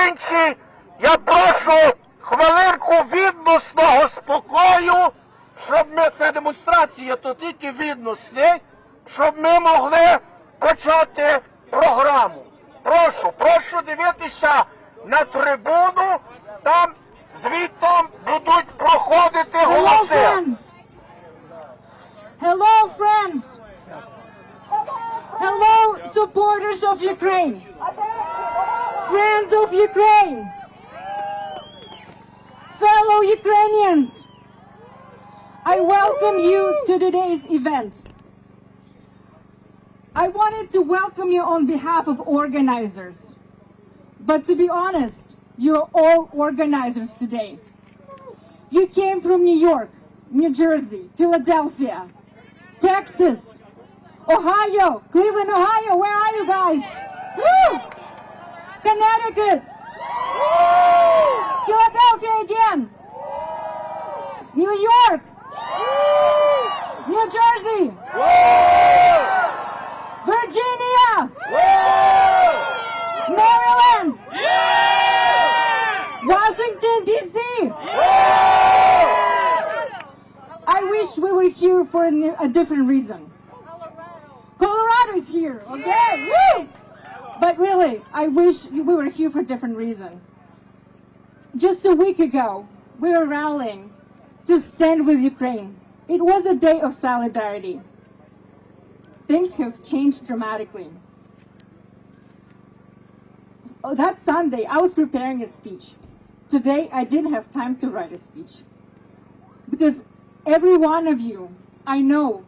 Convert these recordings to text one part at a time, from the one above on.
Українці, я прошу хвилинку відносного спокою, щоб ми, це демонстрація, то тільки відносний, щоб ми могли почати програму. Прошу дивитися на трибуну, там звідти будуть проходити голоси. Hello, friends! Hello, supporters of Ukraine! Friends of Ukraine! Fellow Ukrainians! I welcome you to today's event. I wanted to welcome you on behalf of organizers. But to be honest, you're all organizers today. You came from New York, New Jersey, Philadelphia, Texas, Ohio, Cleveland, Ohio. Where are you guys? Woo! Connecticut. Woo! Philadelphia again. New York. Woo! New Jersey. Woo! Virginia. Woo! Maryland. Yeah! Washington, D.C. I wish we were here for a different reason. Colorado is here, okay? Woo! But really, I wish we were here for a different reason. Just a week ago, we were rallying to stand with Ukraine. It was a day of solidarity. Things have changed dramatically. Oh, that Sunday, I was preparing a speech. Today, I didn't have time to write a speech. Because every one of you, I know,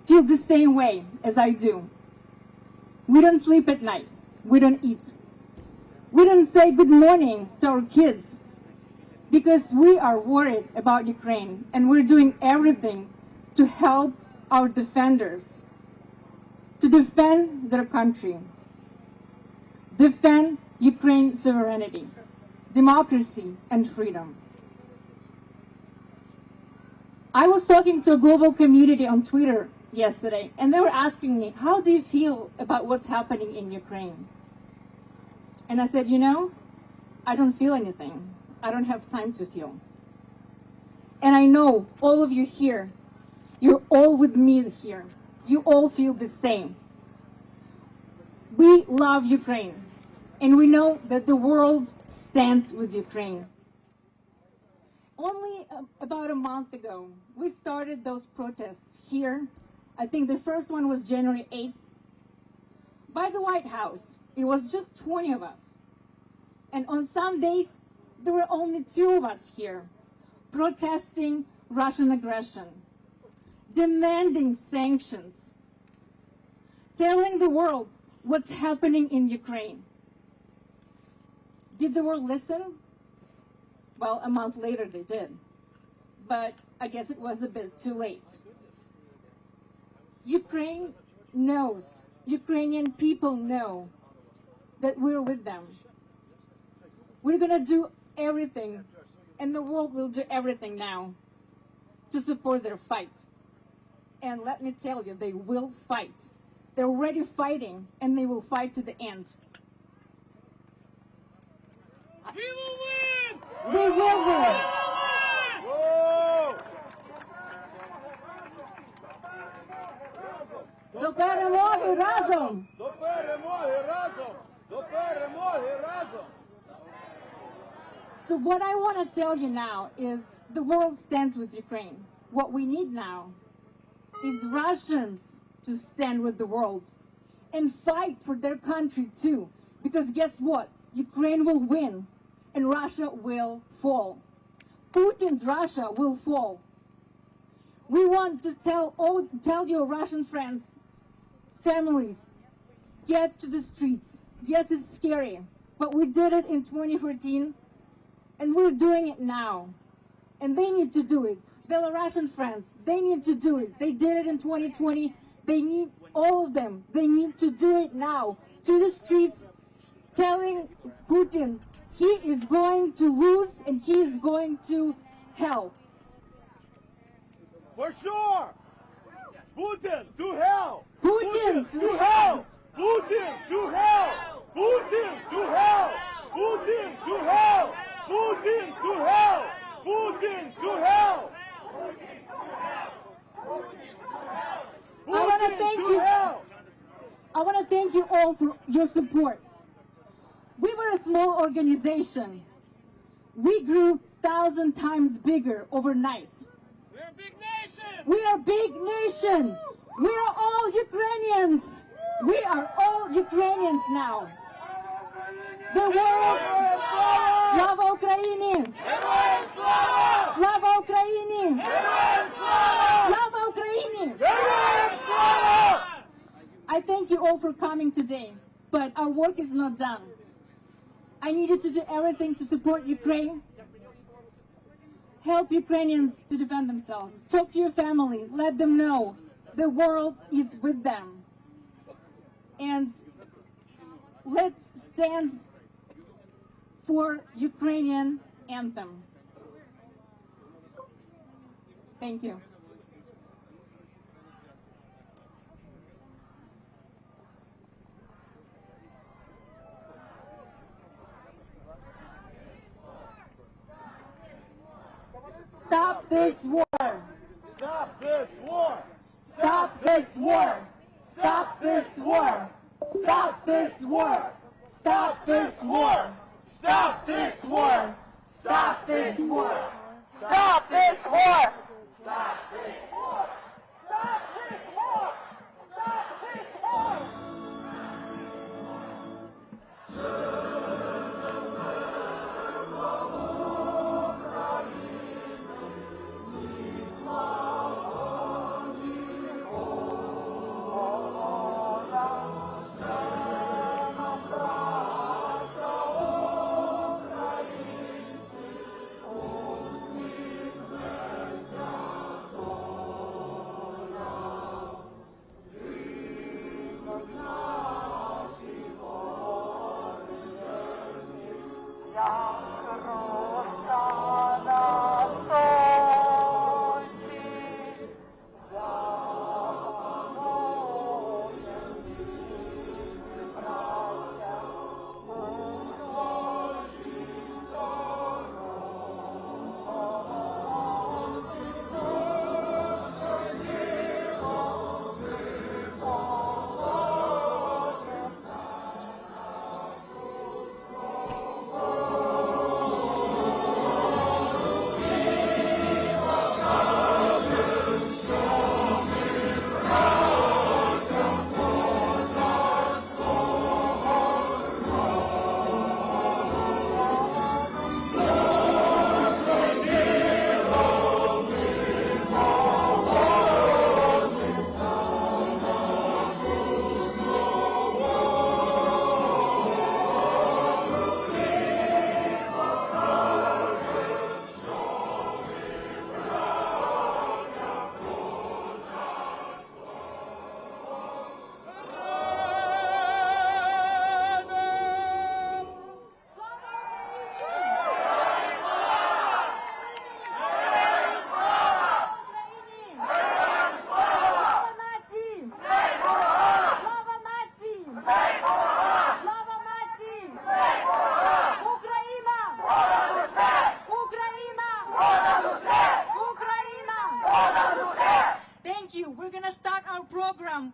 feel the same way as I do. We don't sleep at night. We don't eat. We don't say good morning to our kids because we are worried about Ukraine and we're doing everything to help our defenders, to defend their country, defend Ukraine's sovereignty, democracy, and freedom. I was talking to a global community on Twitter yesterday, and they were asking me, how do you feel about what's happening in Ukraine? And I said, you know, I don't feel anything. I don't have time to feel. And I know all of you here, you're all with me here. You all feel the same. We love Ukraine, and we know that the world stands with Ukraine. Only about a month ago, we started those protests here. I think the first one was January 8th. By the White House, it was just 20 of us. And on some days, there were only 2 of us here, protesting Russian aggression, demanding sanctions, telling the world what's happening in Ukraine. Did the world listen? Well, a month later they did. But I guess it was a bit too late. Ukraine knows, Ukrainian people know that we're with them. We're going to do everything, and the world will do everything now to support their fight. And let me tell you, they will fight. They're already fighting, and they will fight to the end. We will win! We will win! До перемоги разом! До перемоги разом! До перемоги разом! So what I want to tell you now is the world stands with Ukraine. What we need now is Russians to stand with the world and fight for their country too. Because guess what? Ukraine will win and Russia will fall. Putin's Russia will fall. We want to tell your Russian friends, families, get to the streets. Yes, it's scary, but we did it in 2014 and we're doing it now. And they need to do it. Belarusian friends, they need to do it. They did it in 2020. They need, all of them, they need to do it now. To the streets, telling Putin he is going to lose and he is going to hell. For sure! Putin to hell! Putin to hell! Putin to hell! Putin to hell! Putin to hell! Putin to hell! Putin to hell! I want to thank you. I want to thank you all for your support. We were a small organization. We grew 1,000 times bigger overnight. We're a big nation! We are a big nation. We are all Ukrainians. We are all Ukrainians now. The world. Slava Ukraini! Героям слава! Slava Ukraini! Героям слава! Slava Ukraini! Героям слава! I thank you all for coming today, but our work is not done. I needed to do everything to support Ukraine, help Ukrainians to defend themselves, talk to your family, let them know the world is with them. And let's stand for Ukrainian anthem. Thank you. Stop this war! Stop this war! Stop this war! Stop this war! Stop this war! Stop this war! Stop this war! Stop this war! Stop this war! Stop this war! Stop this war! Stop this war!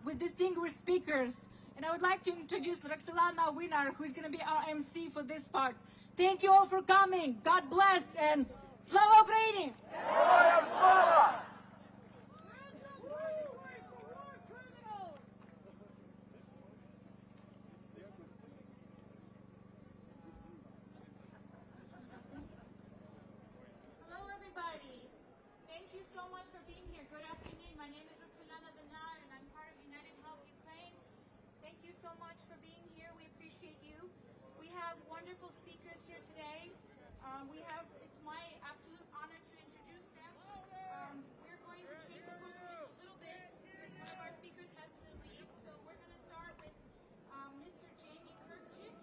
With distinguished speakers. And I would like to introduce Roxolana Winner, who's going to be our MC for this part. Thank you all for coming. God bless and Slava Ukraini! Hello, everybody. Thank you so much for being here. Good afternoon. My name is Roxolana Winner, and I'm part of United Help Ukraine. Thank you so much for being here. We appreciate you. We have wonderful speakers here today. It's my absolute honor to introduce them. We're going to change the program a little bit because one of our speakers has to leave. So we're going to start with Mr. Jamie Kirkjic.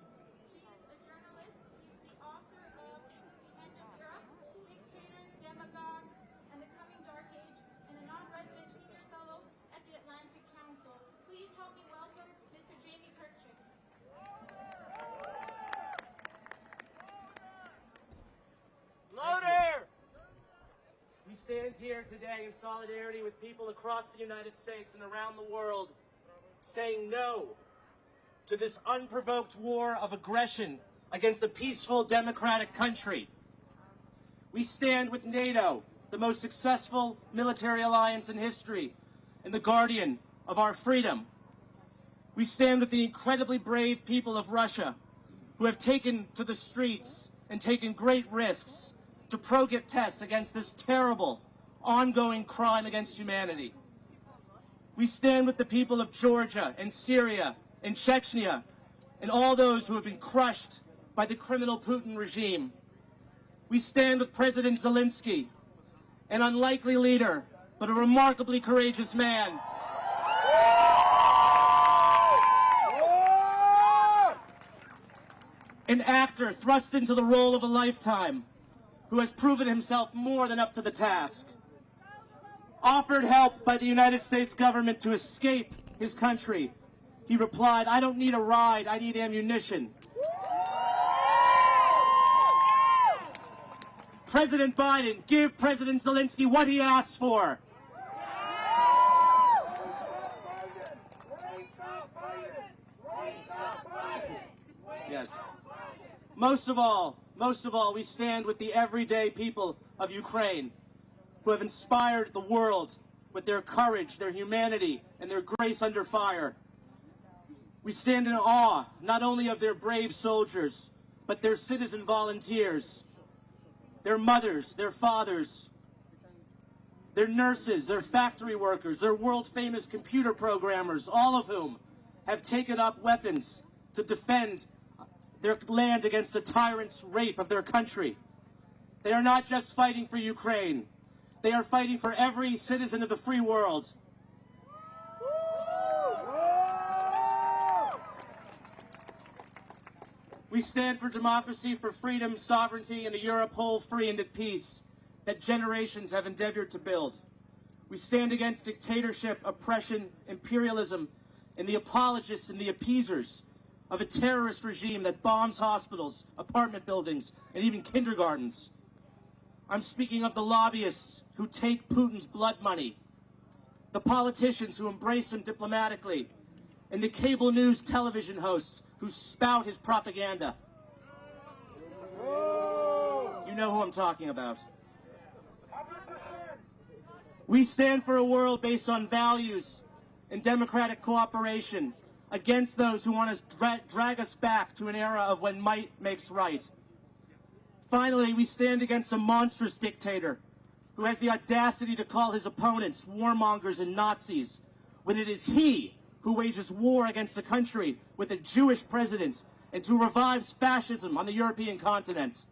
He is a journalist. He's the author of The End of Europe, Dictators, Demagogues, and the Coming Dark Age, and a non-resident senior fellow at the Atlantic Council. Please help me welcome Mr. Jamie Kirkjic. stand here today in solidarity with people across the United States and around the world saying no to this unprovoked war of aggression against a peaceful, democratic country. We stand with NATO, the most successful military alliance in history, and the guardian of our freedom. We stand with the incredibly brave people of Russia, who have taken to the streets and taken great risks to protest against this terrible, ongoing crime against humanity. We stand with the people of Georgia and Syria and Chechnya and all those who have been crushed by the criminal Putin regime. We stand with President Zelensky, an unlikely leader, but a remarkably courageous man. An actor thrust into the role of a lifetime, who has proven himself more than up to the task. Offered help by the United States government to escape his country, he replied, "I don't need a ride, I need ammunition." President Biden, give President Zelensky what he asked for. Yes. Most of all, we stand with the everyday people of Ukraine, who have inspired the world with their courage, their humanity, and their grace under fire. We stand in awe not only of their brave soldiers, but their citizen volunteers, their mothers, their fathers, their nurses, their factory workers, their world-famous computer programmers, all of whom have taken up weapons to defend their land against the tyrant's rape of their country. They are not just fighting for Ukraine. They are fighting for every citizen of the free world. We stand for democracy, for freedom, sovereignty, and a Europe whole, free, and at peace that generations have endeavored to build. We stand against dictatorship, oppression, imperialism, and the apologists and the appeasers of a terrorist regime that bombs hospitals, apartment buildings, and even kindergartens. I'm speaking of the lobbyists who take Putin's blood money, the politicians who embrace him diplomatically, and the cable news television hosts who spout his propaganda. You know who I'm talking about. We stand for a world based on values and democratic cooperation, against those who want to drag us back to an era of when might makes right. Finally, we stand against a monstrous dictator who has the audacity to call his opponents warmongers and Nazis, when it is he who wages war against a country with a Jewish president and who revives fascism on the European continent.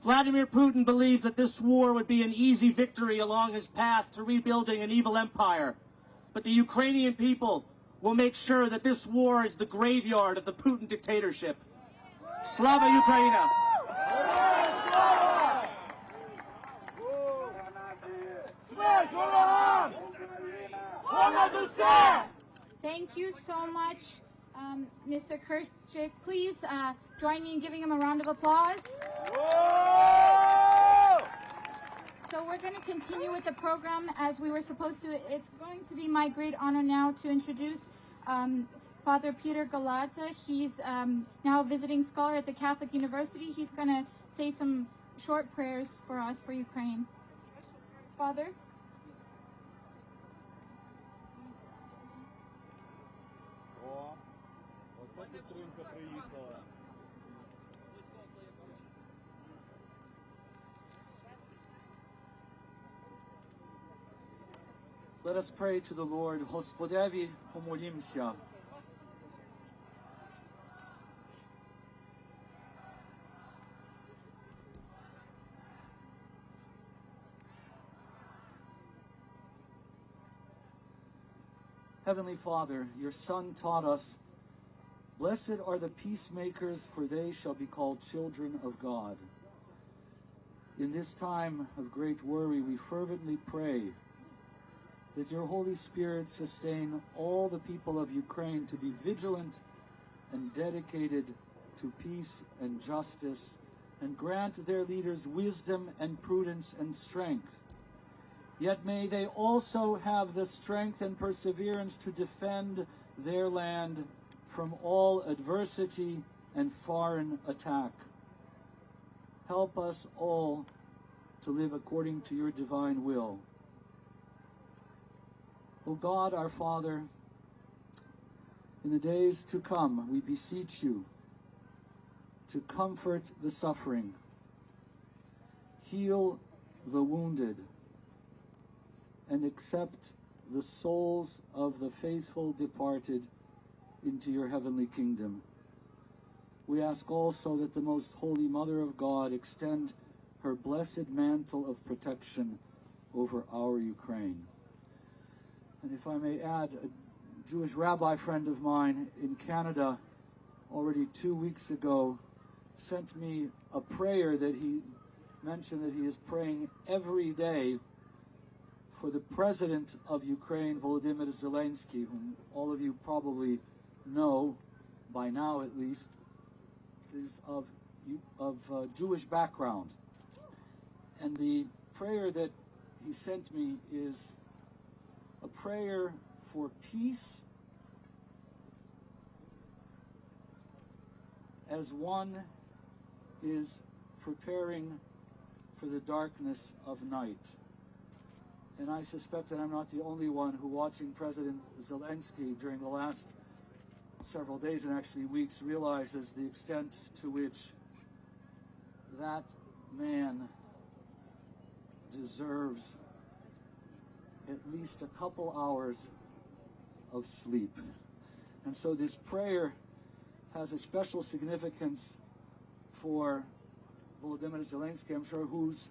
Vladimir Putin believed that this war would be an easy victory along his path to rebuilding an evil empire, but the Ukrainian people will make sure that this war is the graveyard of the Putin dictatorship. Slava Ukraina! Thank you so much, Mr. Kirchik. Please join me in giving him a round of applause. So we're going to continue with the program as we were supposed to. It's going to be my great honor now to introduce Father Peter Galadza. He's now a visiting scholar at the Catholic University. He's going to say some short prayers for us for Ukraine. Father? Let us pray to the Lord. Господеві помолімся. Heavenly Father, your Son taught us, "Blessed are the peacemakers, for they shall be called children of God." In this time of great worry, we fervently pray that your Holy Spirit sustain all the people of Ukraine to be vigilant and dedicated to peace and justice, and grant their leaders wisdom and prudence and strength, Yet may they also have the strength and perseverance to defend their land from all adversity and foreign attack. Help us all to live according to your divine will. O God, our Father, in the days to come, we beseech you to comfort the suffering, heal the wounded, and accept the souls of the faithful departed into your heavenly kingdom. We ask also that the Most Holy Mother of God extend her blessed mantle of protection over our Ukraine. And if I may add, a Jewish rabbi friend of mine in Canada already 2 weeks ago sent me a prayer that he mentioned that he is praying every day for the President of Ukraine, Volodymyr Zelensky, whom all of you probably know, by now at least, is of Jewish background. And the prayer that he sent me is a prayer for peace as one is preparing for the darkness of night. And I suspect that I'm not the only one who, watching President Zelensky during the last several days and actually weeks, realizes the extent to which that man deserves at least a couple hours of sleep. And so this prayer has a special significance for Volodymyr Zelensky, I'm sure, whose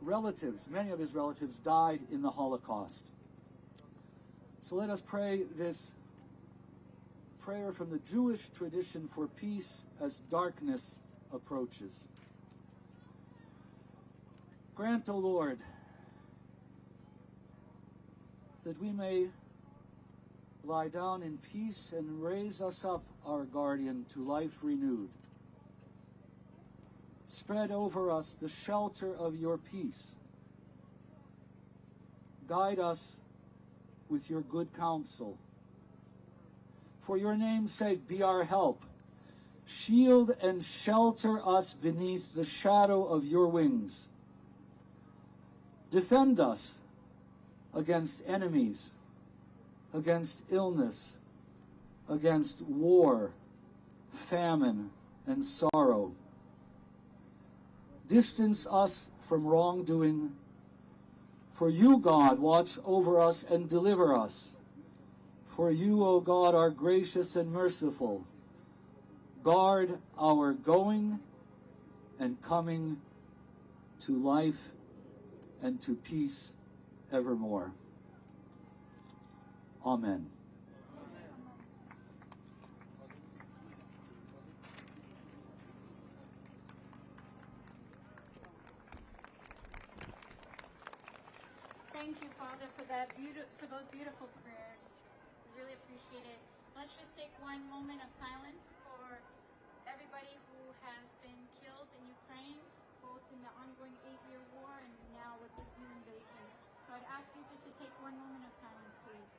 relatives, many of his relatives, died in the Holocaust. So let us pray this prayer from the Jewish tradition for peace as darkness approaches. Grant, O Lord, that we may lie down in peace and raise us up, our guardian, to life renewed. Spread over us the shelter of your peace. Guide us with your good counsel. For your name's sake, be our help. Shield and shelter us beneath the shadow of your wings. Defend us against enemies, against illness, against war, famine, and sorrow. Distance us from wrongdoing. For you, God, watch over us and deliver us. For you, O God, are gracious and merciful. Guard our going and coming to life and to peace evermore. Amen. Thank you, Father, for those beautiful prayers. We really appreciate it. Let's just take one moment of silence for everybody who has been killed in Ukraine, both in the ongoing 8-year war and now with this new invasion. So I'd ask you just to take one moment of silence, please.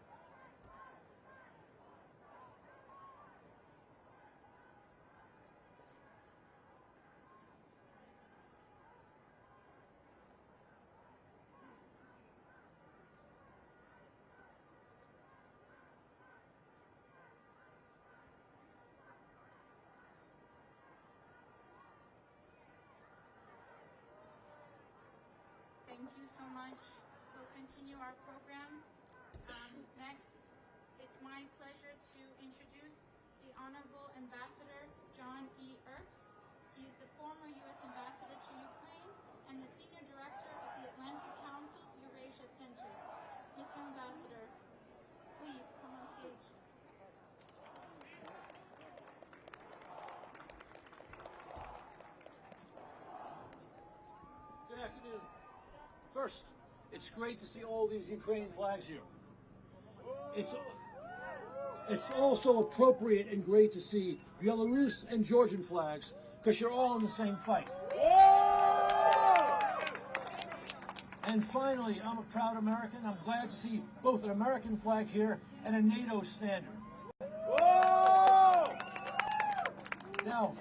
Thank you so much. We'll continue our program. Next, it's my pleasure to introduce the Honorable Ambassador John E. Earps. He is the former U.S. Ambassador to Ukraine and the Senior Director of the Atlantic Council's Eurasia Center. Mr. Ambassador, please come on stage. Good afternoon. First, it's great to see all these Ukrainian flags here. It's also appropriate and great to see Belarus and Georgian flags, because you're all in the same fight. And finally, I'm a proud American. I'm glad to see both an American flag here and a NATO standard. Whoa! Now,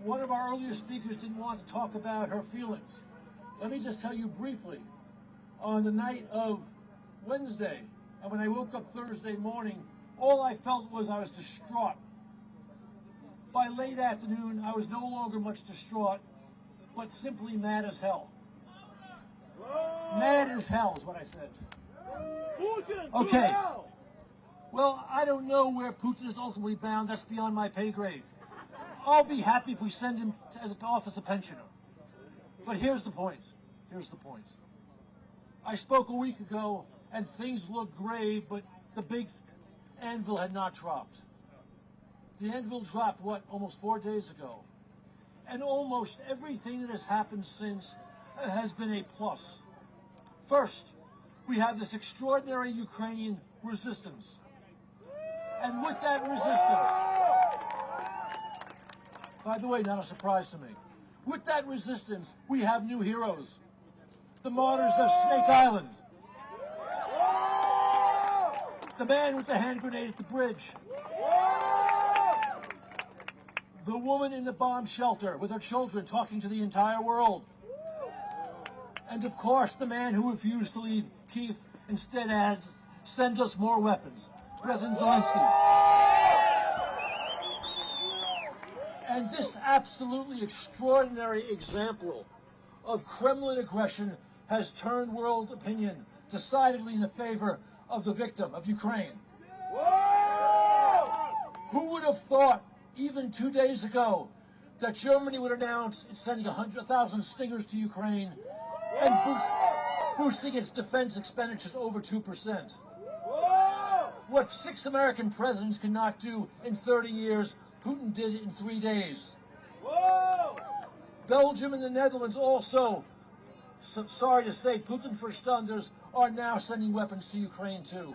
one of our earlier speakers didn't want to talk about her feelings. Let me just tell you briefly. On the night of Wednesday, and when I woke up Thursday morning, all I felt was I was distraught. By late afternoon, I was no longer much distraught, but simply mad as hell. Mad as hell is what I said. Putin, Okay. Well, I don't know where Putin is ultimately bound. That's beyond my pay grade. I'll be happy if we send him as an office a pensioner. But here's the point. Here's the point. I spoke a week ago, and things looked grave, but the big anvil had not dropped. The anvil dropped, what, almost 4 days ago. And almost everything that has happened since has been a plus. First, we have this extraordinary Ukrainian resistance. And with that resistance, by the way, not a surprise to me, with that resistance, we have new heroes. The martyrs of Snake Island. The man with the hand grenade at the bridge. The woman in the bomb shelter with her children talking to the entire world. And of course, the man who refused to leave Kyiv instead adds, sends us more weapons. President Zelensky. And this absolutely extraordinary example of Kremlin aggression has turned world opinion decidedly in the favor of the victim, of Ukraine. Who would have thought, even 2 days ago, that Germany would announce it's sending 100,000 Stingers to Ukraine and boosting its defense expenditures over 2%? What 6 American presidents could not do in 30 years, Putin did in 3 days. Belgium and the Netherlands also, sorry to say, Putin verstanders are now sending weapons to Ukraine too.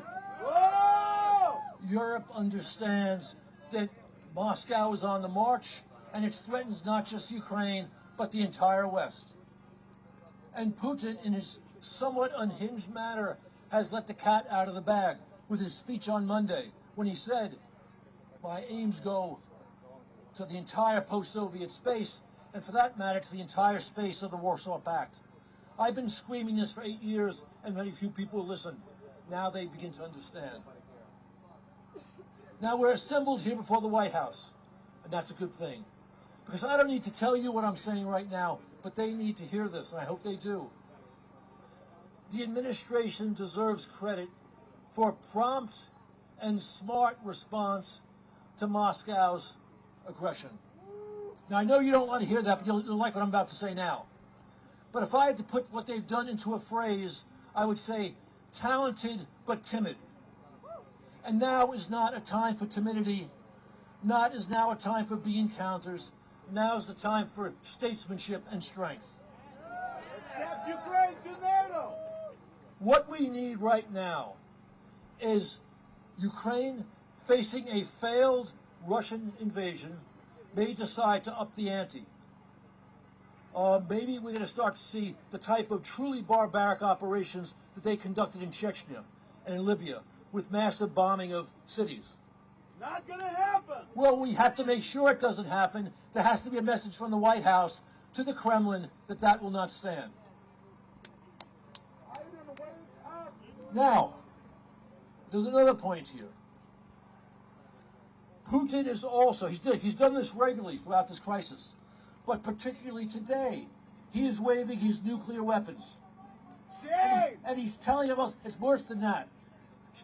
Europe understands that Moscow is on the march, and it threatens not just Ukraine, but the entire West. And Putin, in his somewhat unhinged manner, has let the cat out of the bag with his speech on Monday, when he said, my aims go to the entire post-Soviet space, and for that matter, to the entire space of the Warsaw Pact. I've been screaming this for 8 years, and very few people listen. Now they begin to understand. Now we're assembled here before the White House, and that's a good thing. Because I don't need to tell you what I'm saying right now, but they need to hear this, and I hope they do. The administration deserves credit for prompt and smart response to Moscow's aggression. Now, I know you don't want to hear that, but you'll like what I'm about to say now. But if I had to put what they've done into a phrase, I would say talented but timid. And now is not a time for timidity. Not is now a time for bean counters. Now is the time for statesmanship and strength. Accept Ukraine to NATO. What we need right now is Ukraine, facing a failed Russian invasion, may decide to up the ante. Maybe we're going to start to see the type of truly barbaric operations that they conducted in Chechnya and in Libya with massive bombing of cities. Not gonna happen. Well, we have to make sure it doesn't happen. There has to be a message from the White House to the Kremlin that that will not stand. Now, there's another point here. Putin is also, he's done this regularly throughout this crisis, but particularly today, he is waving his nuclear weapons. Shame! And he's telling us, it's worse than that.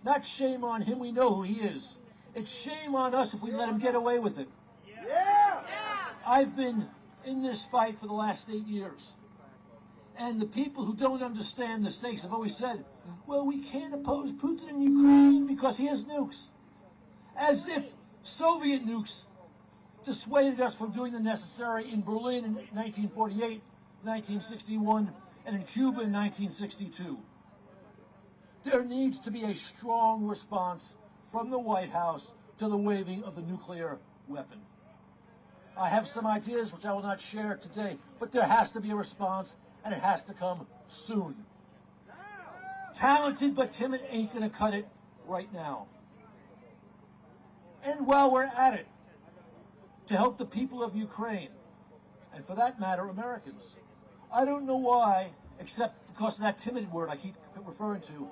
Not shame on him, we know who he is. It's shame on us if we let him get away with it. Yeah! I've been in this fight for the last 8 years. And the people who don't understand the stakes have always said, well, we can't oppose Putin in Ukraine because he has nukes. As if Soviet nukes dissuaded us from doing the necessary in Berlin in 1948, 1961, and in Cuba in 1962. There needs to be a strong response from the White House to the waving of the nuclear weapon. I have some ideas which I will not share today, but there has to be a response, and it has to come soon. Talented but timid ain't going to cut it right now. And while we're at it, to help the people of Ukraine, and for that matter, Americans, I don't know why, except because of that timid word I keep referring to,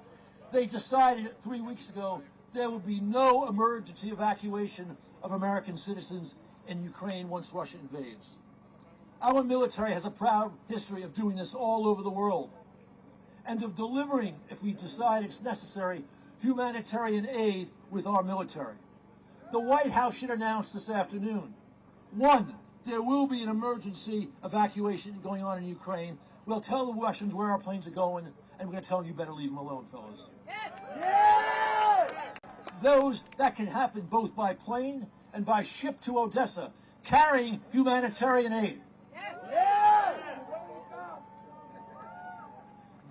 they decided 3 weeks ago there would be no emergency evacuation of American citizens in Ukraine once Russia invades. Our military has a proud history of doing this all over the world, and of delivering, if we decide it's necessary, humanitarian aid with our military. The White House should announce this afternoon, 1, there will be an emergency evacuation going on in Ukraine. We'll tell the Russians where our planes are going, and we're going to tell them you better leave them alone, fellas. Yes! Those, that can happen both by plane and by ship to Odessa, carrying humanitarian aid. Yes!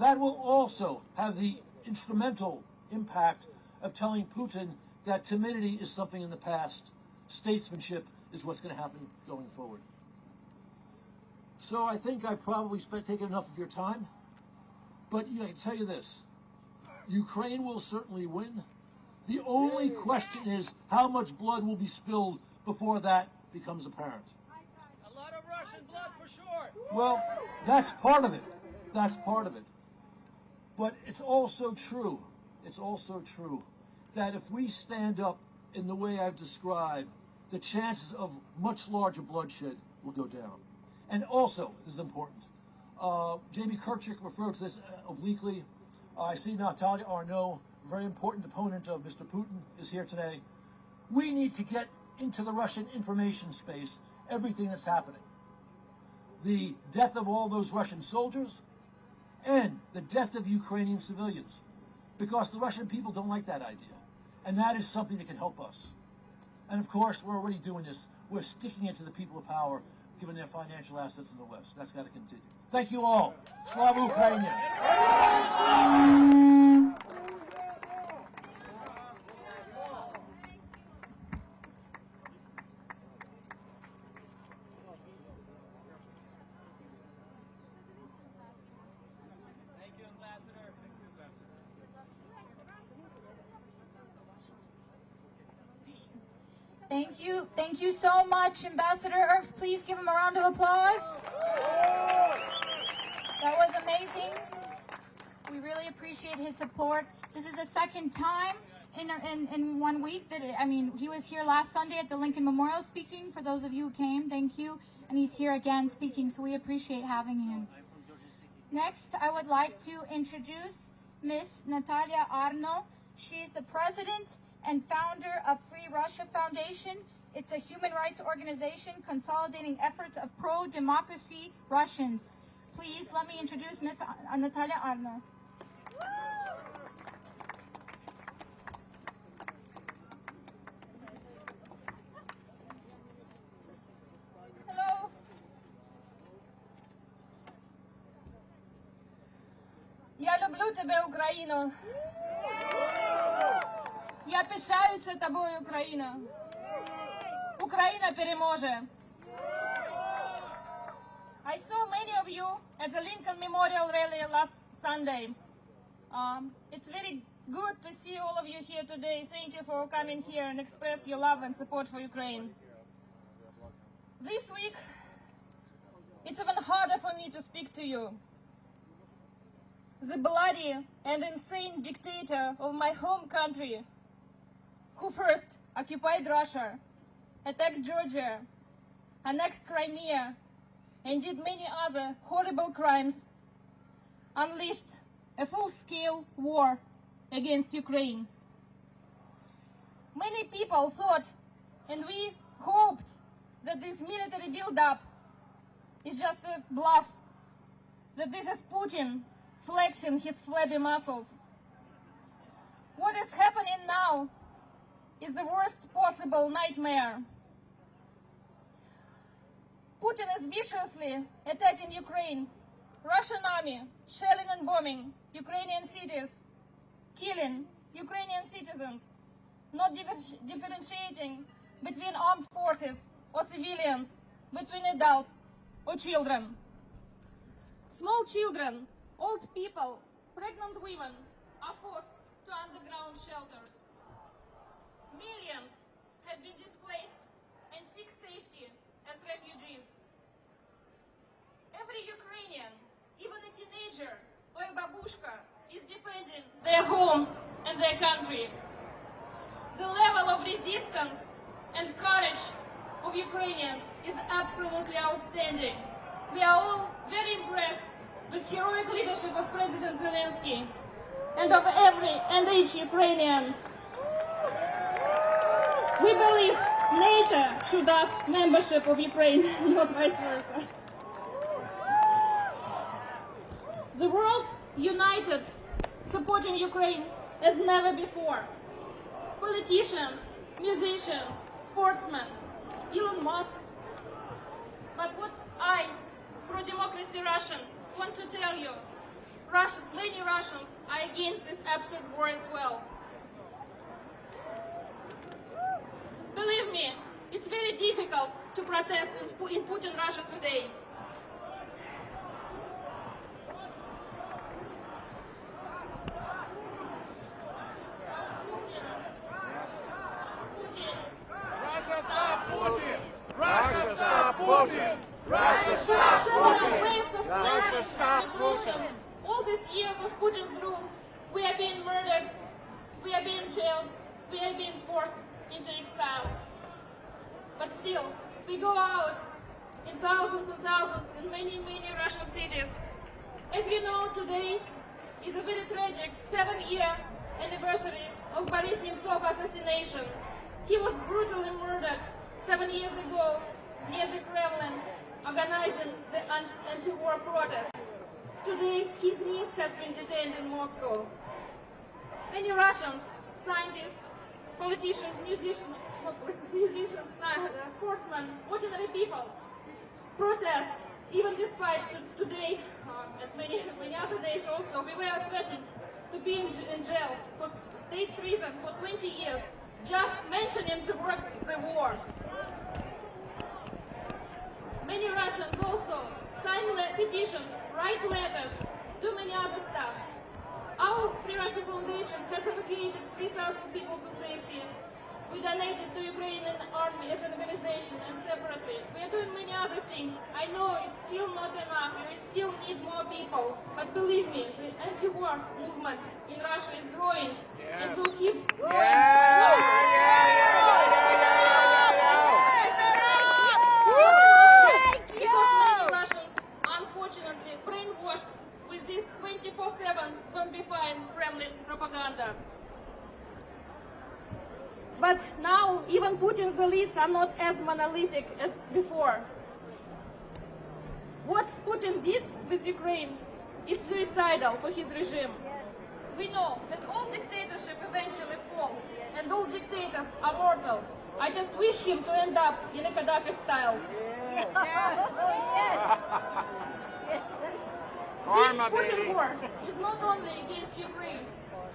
That will also have the instrumental impact of telling Putin that timidity is something in the past. Statesmanship is what's going to happen going forward. So I think I've probably taken enough of your time. But I can tell you this, Ukraine will certainly win. The only question is how much blood will be spilled before that becomes apparent. A lot of Russian blood for sure. Well, that's part of it. That's part of it. But it's also true that if we stand up in the way I've described, the chances of much larger bloodshed will go down. And also, this is important, Jamie Kirchhoff referred to this obliquely. I see Natalia Arnaud, a very important opponent of Mr. Putin, is here today. We need to get into the Russian information space everything that's happening. The death of all those Russian soldiers and the death of Ukrainian civilians, because the Russian people don't like that idea. And that is something that can help us. And of course, we're already doing this. We're sticking it to the people of power, given their financial assets in the West. That's got to continue. Thank you all. Slava Ukraini. Thank you so much, Ambassador Earps. Please give him a round of applause. That was amazing. We really appreciate his support. This is the second time in 1 week that, he was here last Sunday at the Lincoln Memorial speaking. For those of you who came, thank you. And he's here again speaking, so we appreciate having him. Next, I would like to introduce Miss Natalia Arnaud. She's the president and founder of Free Russia Foundation. It's a human rights organization consolidating efforts of pro-democracy Russians. Please let me introduce Ms. Natalia Arnaud. Hello. Я люблю тебе, Україно. Я пишаюся тобою, Україна. Україна переможе. I saw many of you at the Lincoln Memorial Rally last Sunday. It's very good to see all of you here today. Thank you for coming here and express your love and support for Ukraine. This week, it's even harder for me to speak to you. The bloody and insane dictator of my home country, who first occupied Russia, attacked Georgia, annexed Crimea, and did many other horrible crimes, unleashed a full-scale war against Ukraine. Many people thought, and we hoped, that this military build-up is just a bluff, that this is Putin flexing his flabby muscles. What is happening now is the worst possible nightmare. Putin is viciously attacking Ukraine, Russian army, shelling and bombing Ukrainian cities, killing Ukrainian citizens, not differentiating between armed forces or civilians, between adults or children. Small children, old people, pregnant women, are forced to underground shelters. Millions have been displaced and seek safety as refugees. Every Ukrainian, even a teenager or a babushka, is defending their homes and their country. The level of resistance and courage of Ukrainians is absolutely outstanding. We are all very impressed with heroic leadership of President Zelensky and of every and each Ukrainian. We believe NATO should ask membership of Ukraine, not vice versa. The world united, supporting Ukraine as never before. Politicians, musicians, sportsmen, Elon Musk. But what I, pro-democracy Russian, want to tell you, many Russians are against this absurd war as well. Believe me, it's very difficult to protest in Putin Russia today. Russia stop Putin! Russia stop Putin! Russia stop Putin! Waves of Russia stop revolutions. All these years of Putin's rule, we are being murdered, we are being jailed, we are being forced into exile. But still, we go out in thousands and thousands in many, many Russian cities. As you know, today is a very tragic 7-year anniversary of Boris Nemtsov assassination. He was brutally murdered 7 years ago near the Kremlin, organizing the anti-war protest. Today, his niece has been detained in Moscow. Many Russians, scientists, politicians, musicians, sportsmen, ordinary people protest, even despite today and many other days also. We were threatened to be in jail for state prison for 20 years, just mentioning the word the war. Many Russians also sign petitions, write letters, do many other stuff. Our Free Russia Foundation has evacuated 3,000 people to safety. We donated to Ukrainian army as an organization and separately. We are doing many other things. I know it's still not enough. We still need more people. But believe me, the anti-war movement in Russia is growing and will keep growing. Because many Russians, unfortunately, brainwashed with this 24/7 zombifying Kremlin propaganda. But now, even Putin's elites are not as monolithic as before. What Putin did with Ukraine is suicidal for his regime. We know that all dictatorships eventually fall, and all dictators are mortal. I just wish him to end up in a Gaddafi style. Yes. This Putin war is not only against Ukraine.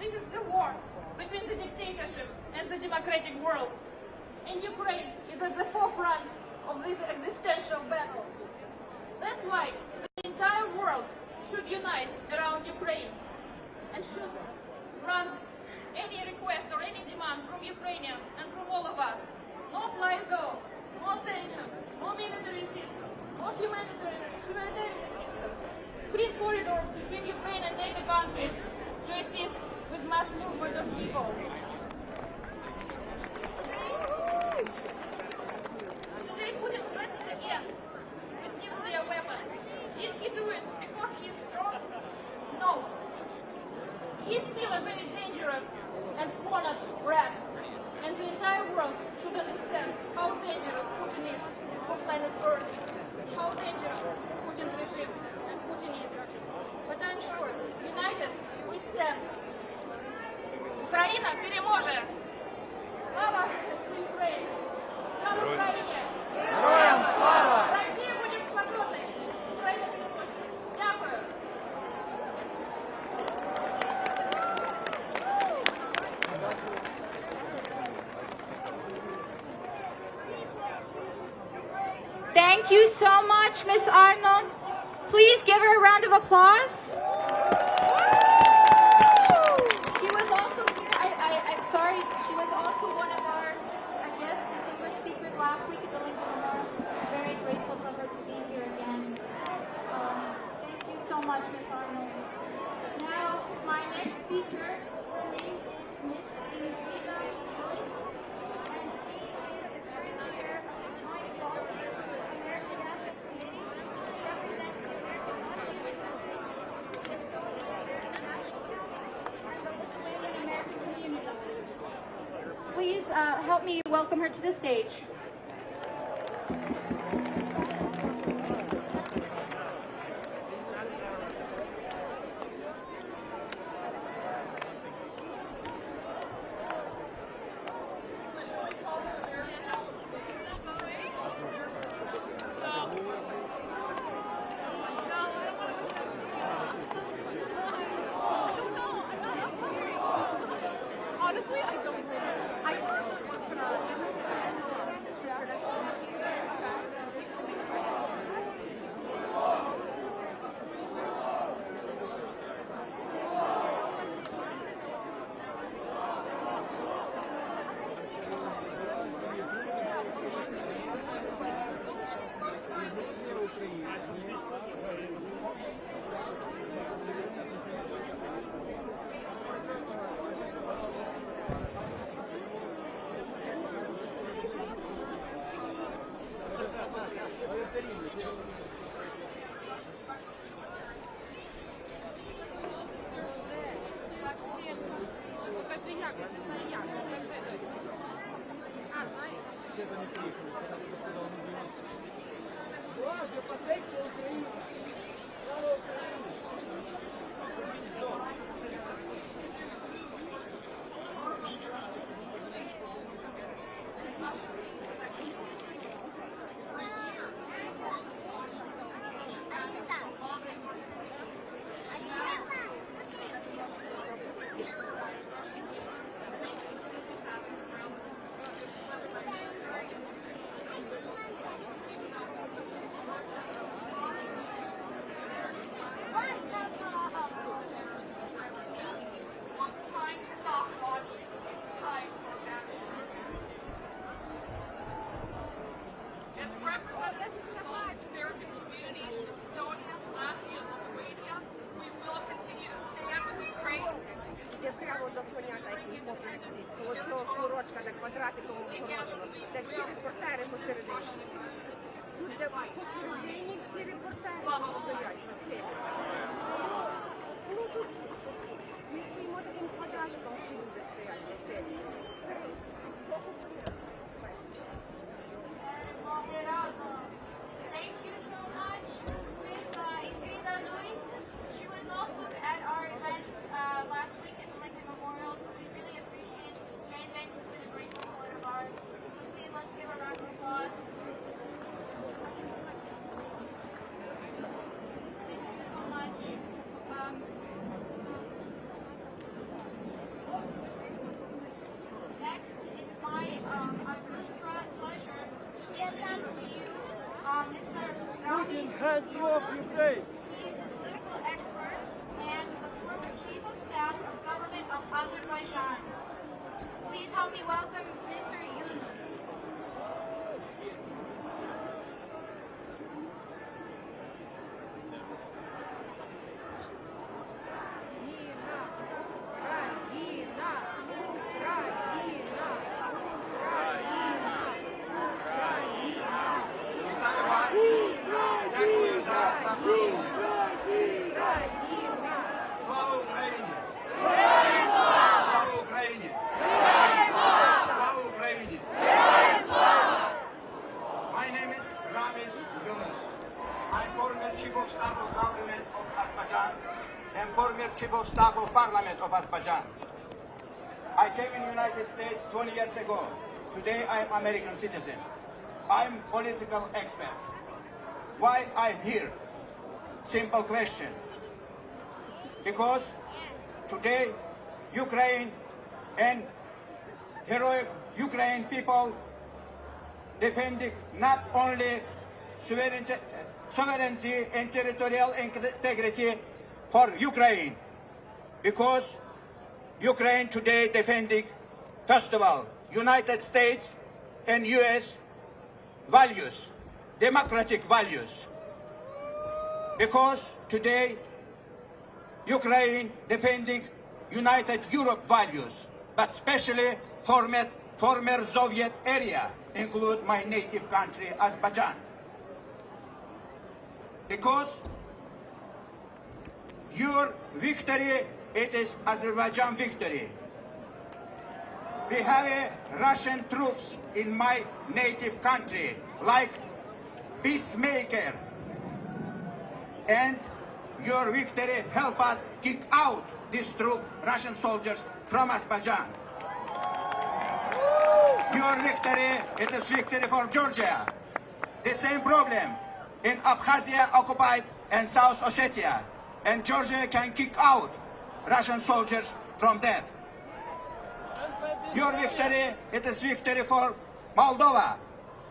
This is the war between the dictatorship and the democratic world. And Ukraine is at the forefront of this existential battle. That's why the entire world should unite around Ukraine and should grant any request or any demand from Ukrainians and from all of us. No fly zones, no sanctions, no military assistance, no humanitarian assistance. Free corridors between Ukraine and NATO countries to assist with mass movement of people. Today Putin threatened again with nuclear weapons. Did he do it because he's strong? No. He's still a very dangerous and cornered rat. And the entire world should understand how dangerous Putin is for planet Earth. How dangerous Putin's regime and Putin is. But I'm sure, united we stand. Україна переможе! Слава Україні! Слава Україні! Героям слава! Россия будет свободной! Украина переможе! Дякую! Thank you so much, Ms. Arnold. Please give her a round of applause. She was also one of our guest distinguished speakers last week at the Lincoln Memorial. Very grateful for her to be here again. Thank you so much, Ms. Arnold. Now, my next speaker, her name is Ms. Ingrid Joyce, and she is the current chair of the Joint Volunteers American National Committee. She represents the American Estonia, and the Lithuanian American community. Please help me welcome her to the stage. Honestly, I don't know. I Покажи як, я не знаю як, покажи. А, знаєш? Прямо до коня, так і поплічний, коло цього шнурочка, так квадратиком огорожено, так всі репортери посередині. Тут де посередині всі репортери стоять, Василь. Ну тут ми стоїмо таким квадратиком, всі люди стоять, Василь. Збоку порядку. Thank you so much, Ms. Ingrid Joyce. She was also at our event last week at the Lincoln Memorial, so we really appreciate Jane Bank has been a great support of ours. So please let's give her a round of applause. Thank you so much. Next, it's my absolute pleasure to introduce to you Mr. Rami. Hands you off Ukraine. He is a political expert and the former chief of staff of government of Azerbaijan. Please help me welcome Mr. Yunus. Дякую за запрошення. Слава Україні! Слава Україні! Слава Україні! My name is Ramesh Yunus. I'm former chief of staff of government of Azerbaijan and former chief of staff of parliament of Azerbaijan. I came in the United States 20 years ago. Today I'm American citizen. I'm political expert. Why I'm here? Simple question. Because today Ukraine and heroic Ukraine people defending not only sovereignty and territorial integrity for Ukraine, because Ukraine today defending First of all, United States and US values, democratic values. Because today, Ukraine defending United Europe values, but especially former Soviet area, include my native country, Azerbaijan. Because your victory, it is Azerbaijan victory. We have Russian troops in my native country, like peacemaker. And your victory help us kick out these troops, Russian soldiers, from Azerbaijan. Your victory, it is victory for Georgia. The same problem in Abkhazia occupied and South Ossetia. And Georgia can kick out Russian soldiers from there. Your victory, it is victory for Moldova.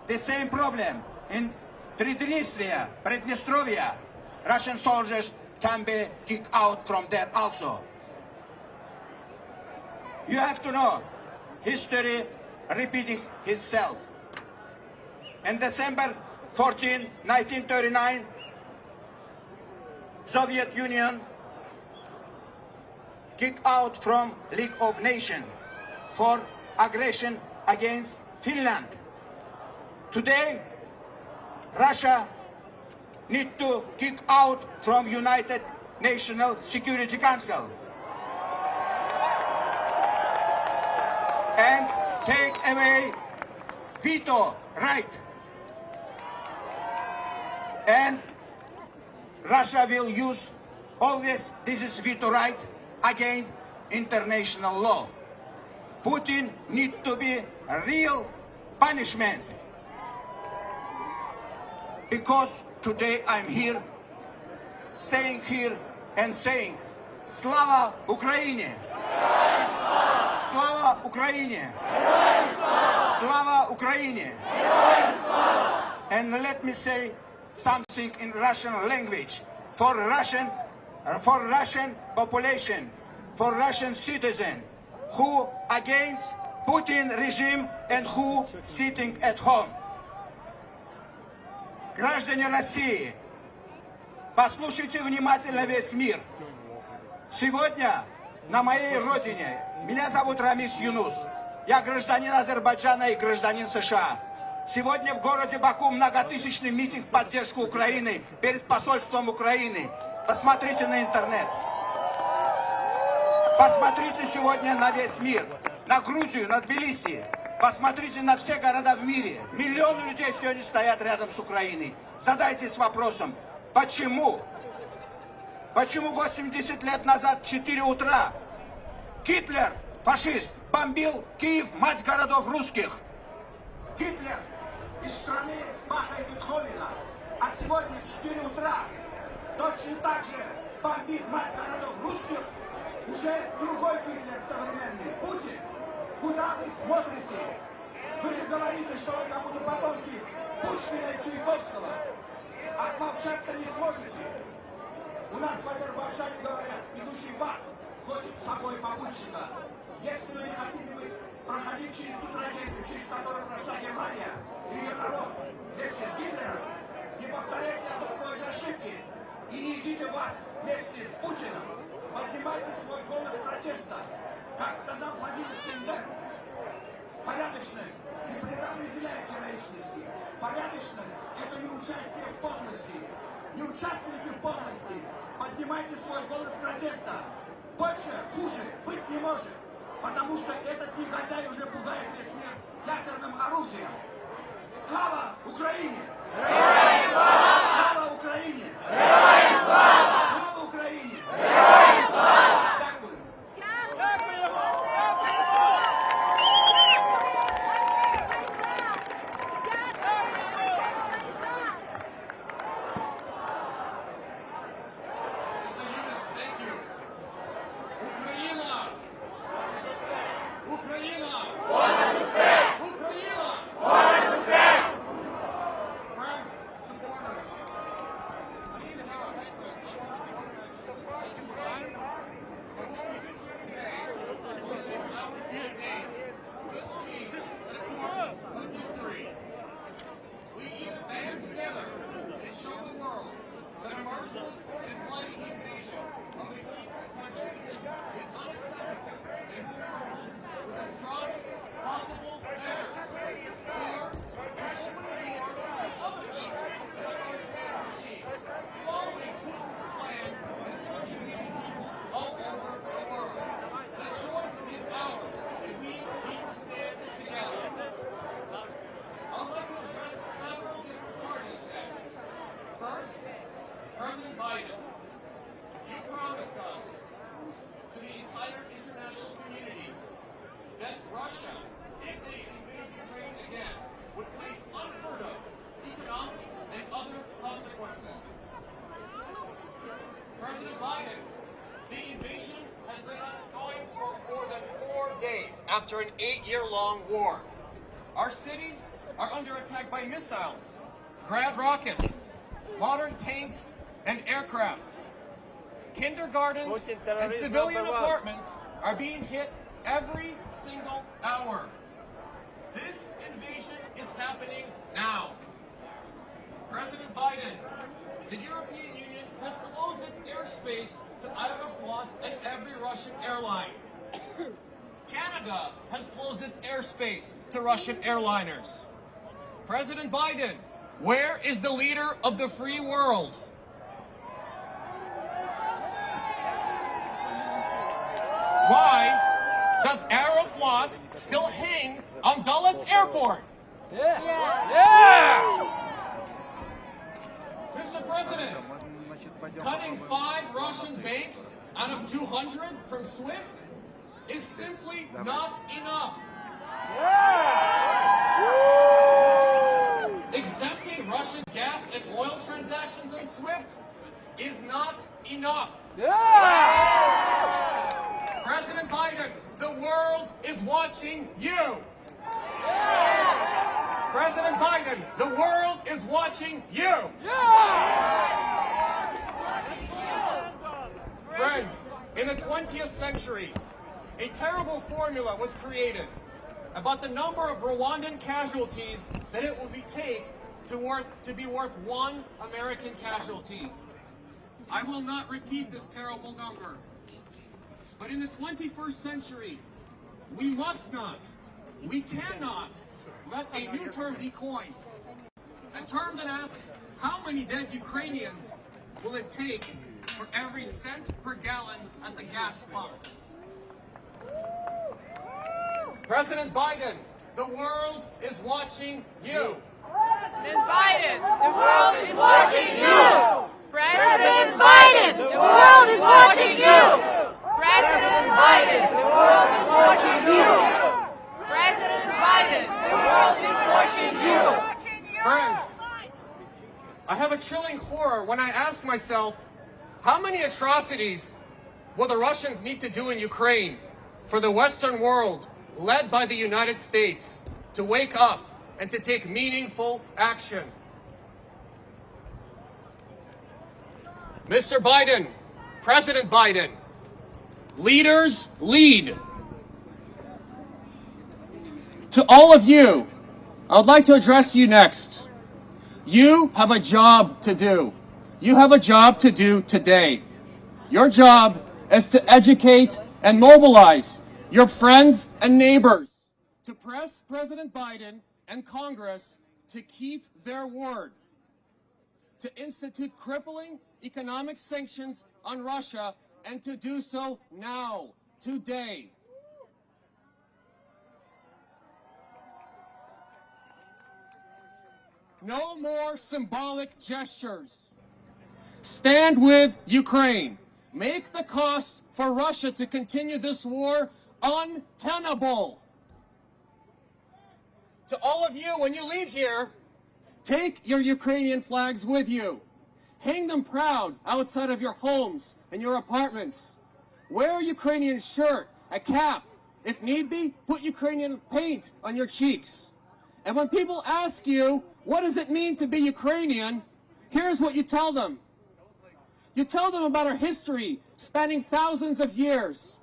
The same problem in Transnistria, Prednistrovia. Russian soldiers can be kicked out from there also. You have to know, history repeating itself. In December 14, 1939, Soviet Union kicked out from League of Nations for aggression against Finland. Today, Russia needs to kick out from United Nations Security Council and take away veto right. And Russia will use always this veto right against international law. Putin needs to be a real punishment. Because today I'm here, staying here and saying, Slava Ukraine! Slava Ukraine! Slava Ukraine! And let me say something in Russian language for Russian population, for Russian citizen who against Putin regime and who sitting at home. Граждане России, послушайте внимательно весь мир. Сегодня на моей родине, меня зовут Рамис Юнус, я гражданин Азербайджана и гражданин США. Сегодня в городе Баку многотысячный митинг в поддержку Украины перед посольством Украины. Посмотрите на интернет. Посмотрите сегодня на весь мир, на Грузию, на Тбилиси. Посмотрите на все города в мире. Миллионы людей сегодня стоят рядом с Украиной. Задайтесь вопросом, почему? Почему 80 лет назад в 4 утра Гитлер, фашист, бомбил Киев, мать городов русских? Гитлер из страны Баха и Бетховена. А сегодня в 4 утра точно так же бомбит мать городов русских уже другой Гитлер современный, Путин. Куда вы смотрите? Вы же говорите, что вы как будто потомки Пушкина и Чайковского. Отмолчаться не сможете. У нас в Азербайджане говорят, идущий в ад хочет с собой попутчика. Если вы не хотите проходить через ту трагедию, через которую прошла Германия и ее народ вместе с Гитлером, не повторяйте такой же ошибки и не идите в ад вместе с Путиным. Поднимайте свой голос протеста. Как сказал Владимир Стендер, порядочность не предопределяет героичности. Порядочность – это не участие в подлости. Не участвуйте в подлости. Поднимайте свой голос протеста. Больше, хуже быть не может. Потому что этот негодяй уже пугает весь мир ядерным оружием. Слава Украине! Слава Украине! Слава Украине! Дякую. Friends, supporters, President Biden, you promised us, to the entire international community, that Russia, if they invade Ukraine again, would face unheard of economic and other consequences. President Biden, the invasion has been ongoing for more than 4 days after an 8-year-long war. Our cities are under attack by missiles, Grad rockets, modern tanks, and aircraft. Kindergartens and civilian apartments are being hit every single hour. This invasion is happening now. President Biden, the European Union has closed its airspace to Aeroflot and every Russian airline. Canada has closed its airspace to Russian airliners. President Biden, where is the leader of the free world? Why does Aeroflot still hang on Dulles Airport? Mr. President, cutting 5 Russian banks out of 200 from SWIFT is simply not enough. Exempting Russian gas and oil transactions on SWIFT is not enough. President Biden, the world is watching you. President Biden, the world is watching you. Friends, in the 20th century, a terrible formula was created about the number of Rwandan casualties that it would take to be worth 1 American casualty. I will not repeat this terrible number. But in the 21st century, we must not, we cannot let a new term be coined. A term that asks, how many dead Ukrainians will it take for every cent per gallon at the gas pump? President Biden, the world is watching you. President Biden, the world is watching you. President Biden, the world is watching you. President Biden, the world is watching you. President Biden, the world is watching you. Friends, I have a chilling horror when I ask myself, how many atrocities will the Russians need to do in Ukraine for the Western world, led by the United States, to wake up and to take meaningful action? Mr. Biden, President Biden, leaders lead. To all of you, I would like to address you next. You have a job to do. You have a job to do today. Your job is to educate and mobilize your friends and neighbors to press President Biden and Congress to keep their word, to institute crippling economic sanctions on Russia, and to do so now, today. No more symbolic gestures. Stand with Ukraine. Make the cost for Russia to continue this war untenable. To all of you, when you leave here, take your Ukrainian flags with you. Hang them proud outside of your homes and your apartments. Wear a Ukrainian shirt, a cap. If need be, put Ukrainian paint on your cheeks. And when people ask you, what does it mean to be Ukrainian? Here's what you tell them. You tell them about our history spanning thousands of years.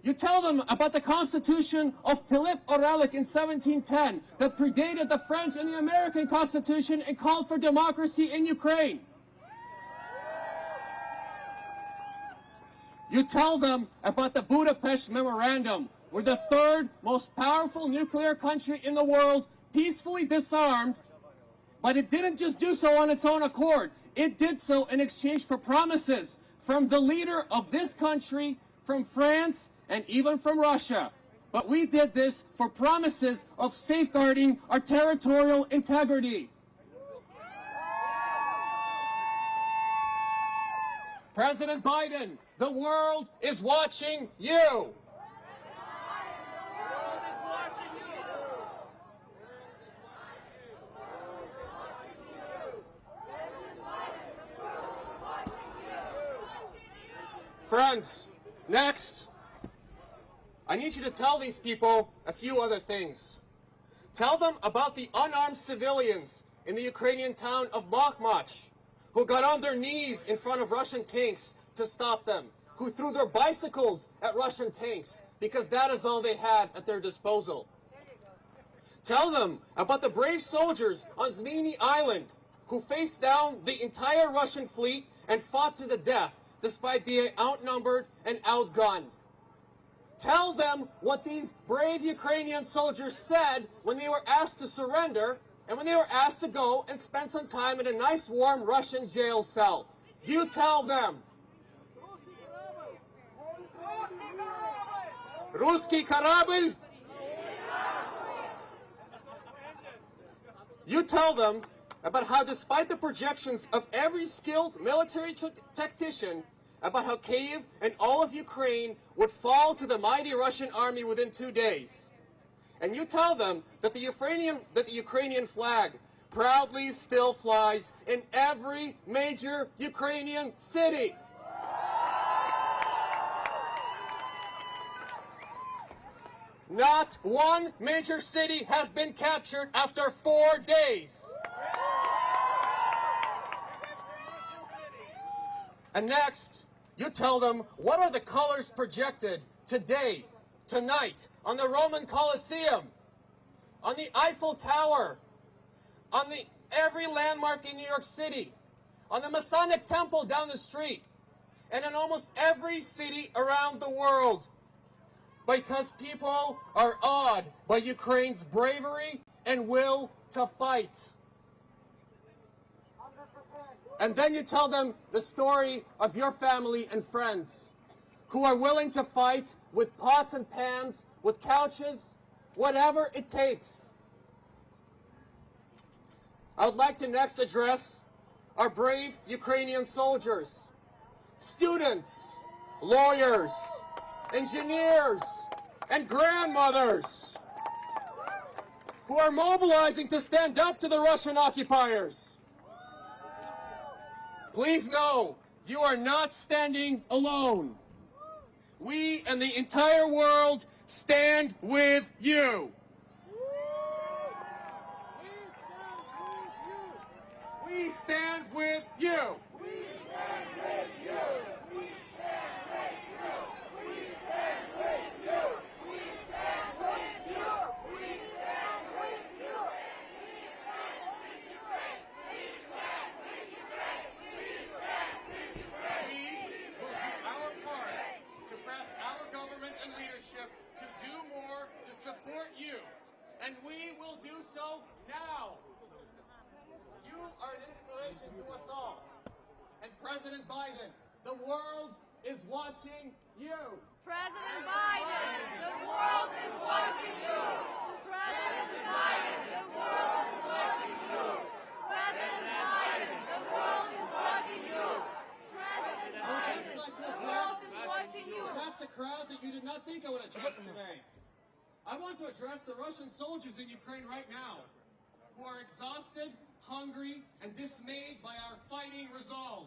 You tell them about the Constitution of Philippe Aurelik in 1710 that predated the French and the American Constitution and called for democracy in Ukraine. You tell them about the Budapest Memorandum, where the third most powerful nuclear country in the world peacefully disarmed, but it didn't just do so on its own accord. It did so in exchange for promises from the leader of this country, from France, and even from Russia. But we did this for promises of safeguarding our territorial integrity. President Biden, the world is watching you. Friends, next, I need you to tell these people a few other things. Tell them about the unarmed civilians in the Ukrainian town of Bakhmut, who got on their knees in front of Russian tanks to stop them, who threw their bicycles at Russian tanks because that is all they had at their disposal. Tell them about the brave soldiers on Zmini Island who faced down the entire Russian fleet and fought to the death despite being outnumbered and outgunned. Tell them what these brave Ukrainian soldiers said when they were asked to surrender and when they were asked to go and spend some time in a nice warm Russian jail cell. You tell them. Русский корабль. You tell them about how, despite the projections of every skilled military tactician, about how Kyiv and all of Ukraine would fall to the mighty Russian army within 2 days. And you tell them that the Ukrainian flag proudly still flies in every major Ukrainian city. Not one major city has been captured after 4 days. And next, you tell them what are the colors projected today, tonight, on the Roman Colosseum, on the Eiffel Tower, on every landmark in New York City, on the Masonic Temple down the street, and in almost every city around the world. Because people are awed by Ukraine's bravery and will to fight. And then you tell them the story of your family and friends who are willing to fight with pots and pans, with couches, whatever it takes. I would like to next address our brave Ukrainian soldiers, students, lawyers, engineers, and grandmothers who are mobilizing to stand up to the Russian occupiers. Please know, you are not standing alone. We and the entire world stand with you. We stand with you. We stand with you. We stand with you. We stand with you. We stand with you. We stand with you. We stand with Ukraine. We stand with Ukraine. We stand with Ukraine. We will do our part to press our government and leadership to do more to support you, and we will do so now. You are an inspiration to us all. And President Biden, the world is watching you. President Biden, the world is watching you. President Biden, the world is watching you. President Biden, the world is watching you. President Biden, the world is watching you. Perhaps a crowd that you did not think I would address today. I want to address the Russian soldiers in Ukraine right now, who are exhausted, hungry, and dismayed by our fighting resolve.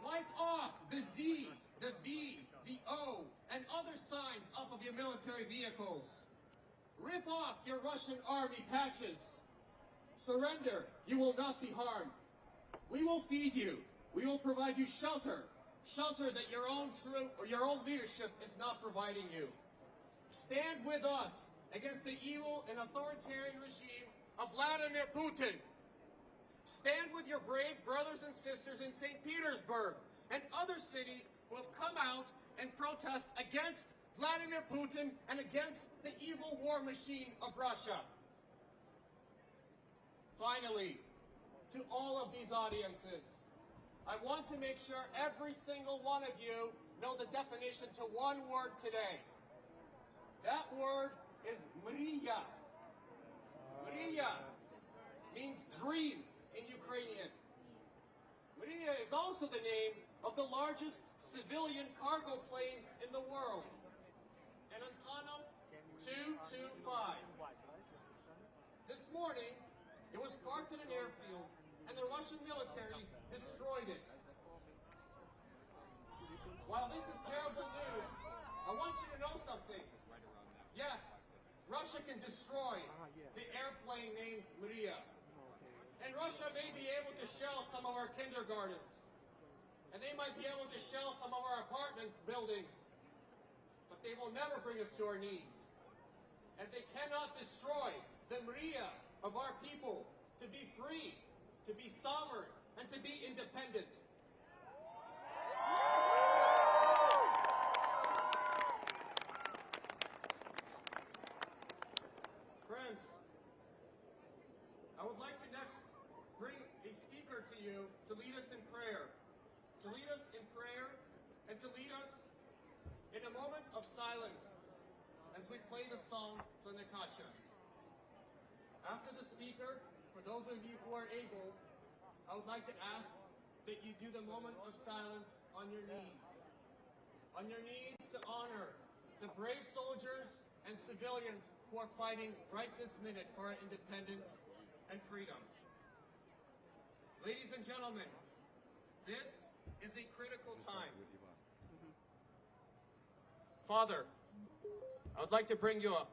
Wipe off the Z, the V, the O, and other signs off of your military vehicles. Rip off your Russian army patches. Surrender, you will not be harmed. We will feed you. We will provide you shelter. Shelter that your own troop or your own leadership is not providing you. Stand with us against the evil and authoritarian regime of Vladimir Putin. Stand with your brave brothers and sisters in St. Petersburg and other cities who have come out and protest against Vladimir Putin and against the evil war machine of Russia. Finally, to all of these audiences, I want to make sure every single one of you know the definition to one word today. That word is mriya. Mriya means dream in Ukrainian. Mriya is also the name of the largest civilian cargo plane in the world, an Antonov 225. This morning, it was parked in an airfield, and the Russian military destroyed it. While this is terrible news, I want you to know something. Yes, Russia can destroy the airplane named Maria. And Russia may be able to shell some of our kindergartens. And they might be able to shell some of our apartment buildings. But they will never bring us to our knees. And they cannot destroy the Maria of our people to be free, to be sovereign, and to be independent. Friends, I would like to next bring a speaker to you to lead us in prayer. To lead us in prayer and to lead us in a moment of silence as we play the song Plenikacha. After the speaker, for those of you who are able, I would like to ask that you do the moment of silence on your knees. On your knees to honor the brave soldiers and civilians who are fighting right this minute for our independence and freedom. Ladies and gentlemen, this is a critical time. Father, I would like to bring you up.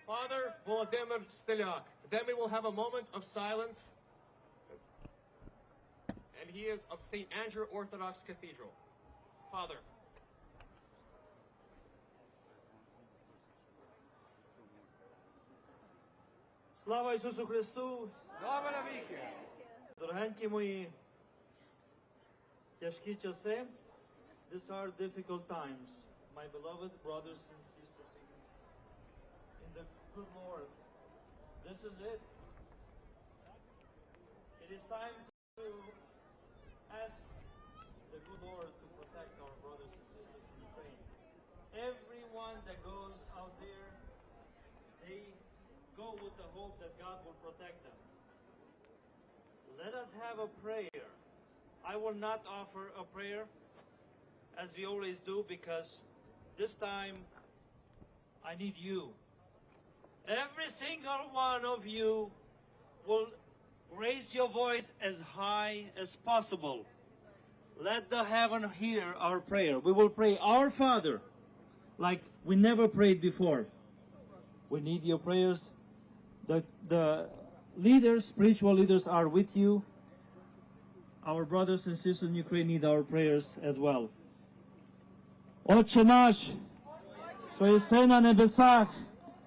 Father Volodymyr Stelyak. Then we will have a moment of silence. And he is of St. Andrew Orthodox Cathedral. Father. Слава Ісусу Христу! Слава навіки! Дорогенькі мої, тяжкі часи. These are difficult times, my beloved brothers and sisters in the good Lord. This is it. It is time to ask the good Lord to protect our brothers and sisters in Ukraine. Everyone that goes out there, they go with the hope that God will protect them. Let us have a prayer. I will not offer a prayer as we always do, because this time I need you. Every single one of you will raise your voice as high as possible. Let the heaven hear our prayer. We will pray Our Father like we never prayed before. We need your prayers. The leaders, spiritual leaders, are with you. Our brothers and sisters in Ukraine need our prayers as well. Отче наш, що єси на небесах,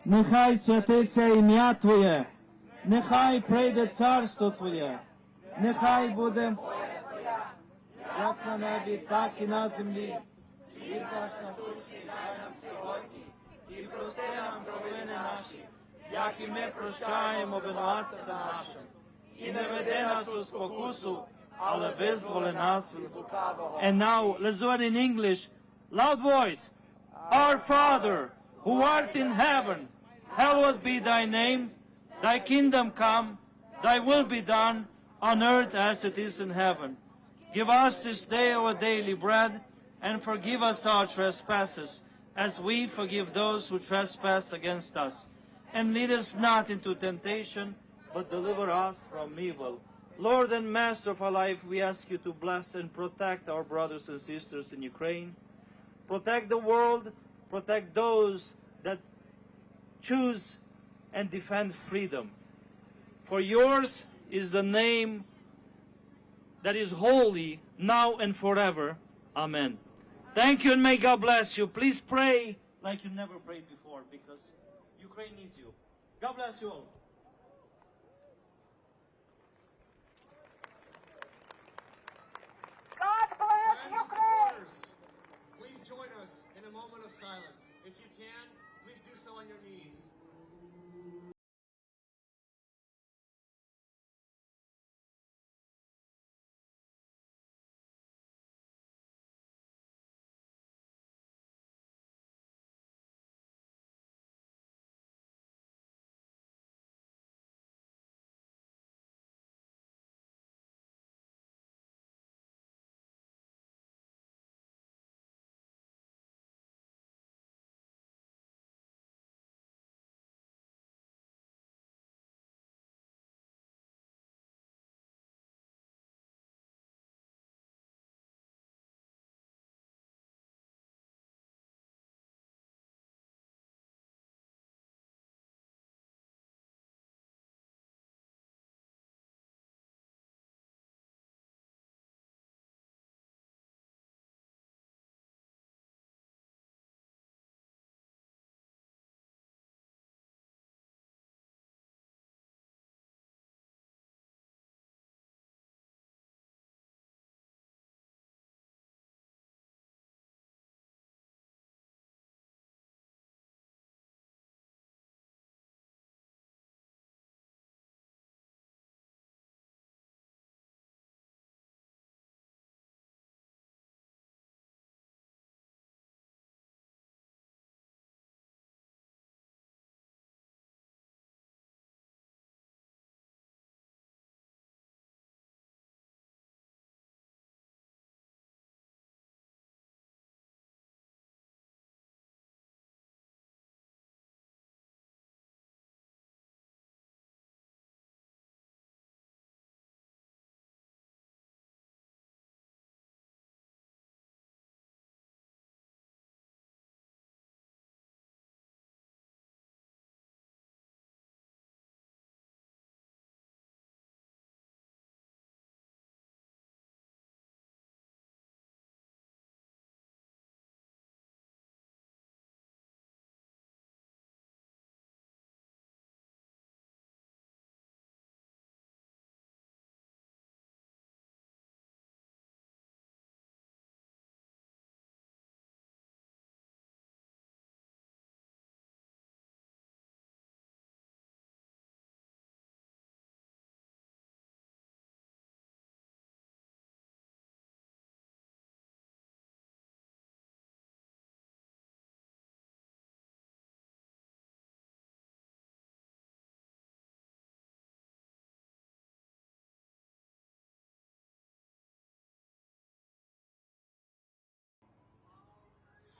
нехай святиться ім'я Твоє, нехай прийде царство Твоє, нехай буде як на небі, так і на землі. Хліб наш насущний дай нам сьогодні, і прости нам провини наші, як і ми прощаємо винуватцям нашим. І не веди нас у спокусу, але визволи нас від лукавого. And now, let's do it in English. Loud voice. Our Father, who art in heaven, hallowed be thy name. Thy kingdom come, thy will be done, on earth as it is in heaven. Give us this day our daily bread, and forgive us our trespasses, as we forgive those who trespass against us. And lead us not into temptation, but deliver us from evil. Lord and Master of our life, we ask you to bless and protect our brothers and sisters in Ukraine. Protect the world, protect those that choose and defend freedom. For yours is the name that is holy, now and forever. Amen. Thank you, and may God bless you. Please pray like you never prayed before, because Ukraine needs you. God bless you all. God bless Ukraine! Please join us in a moment of silence. If you can, please do so on your knees.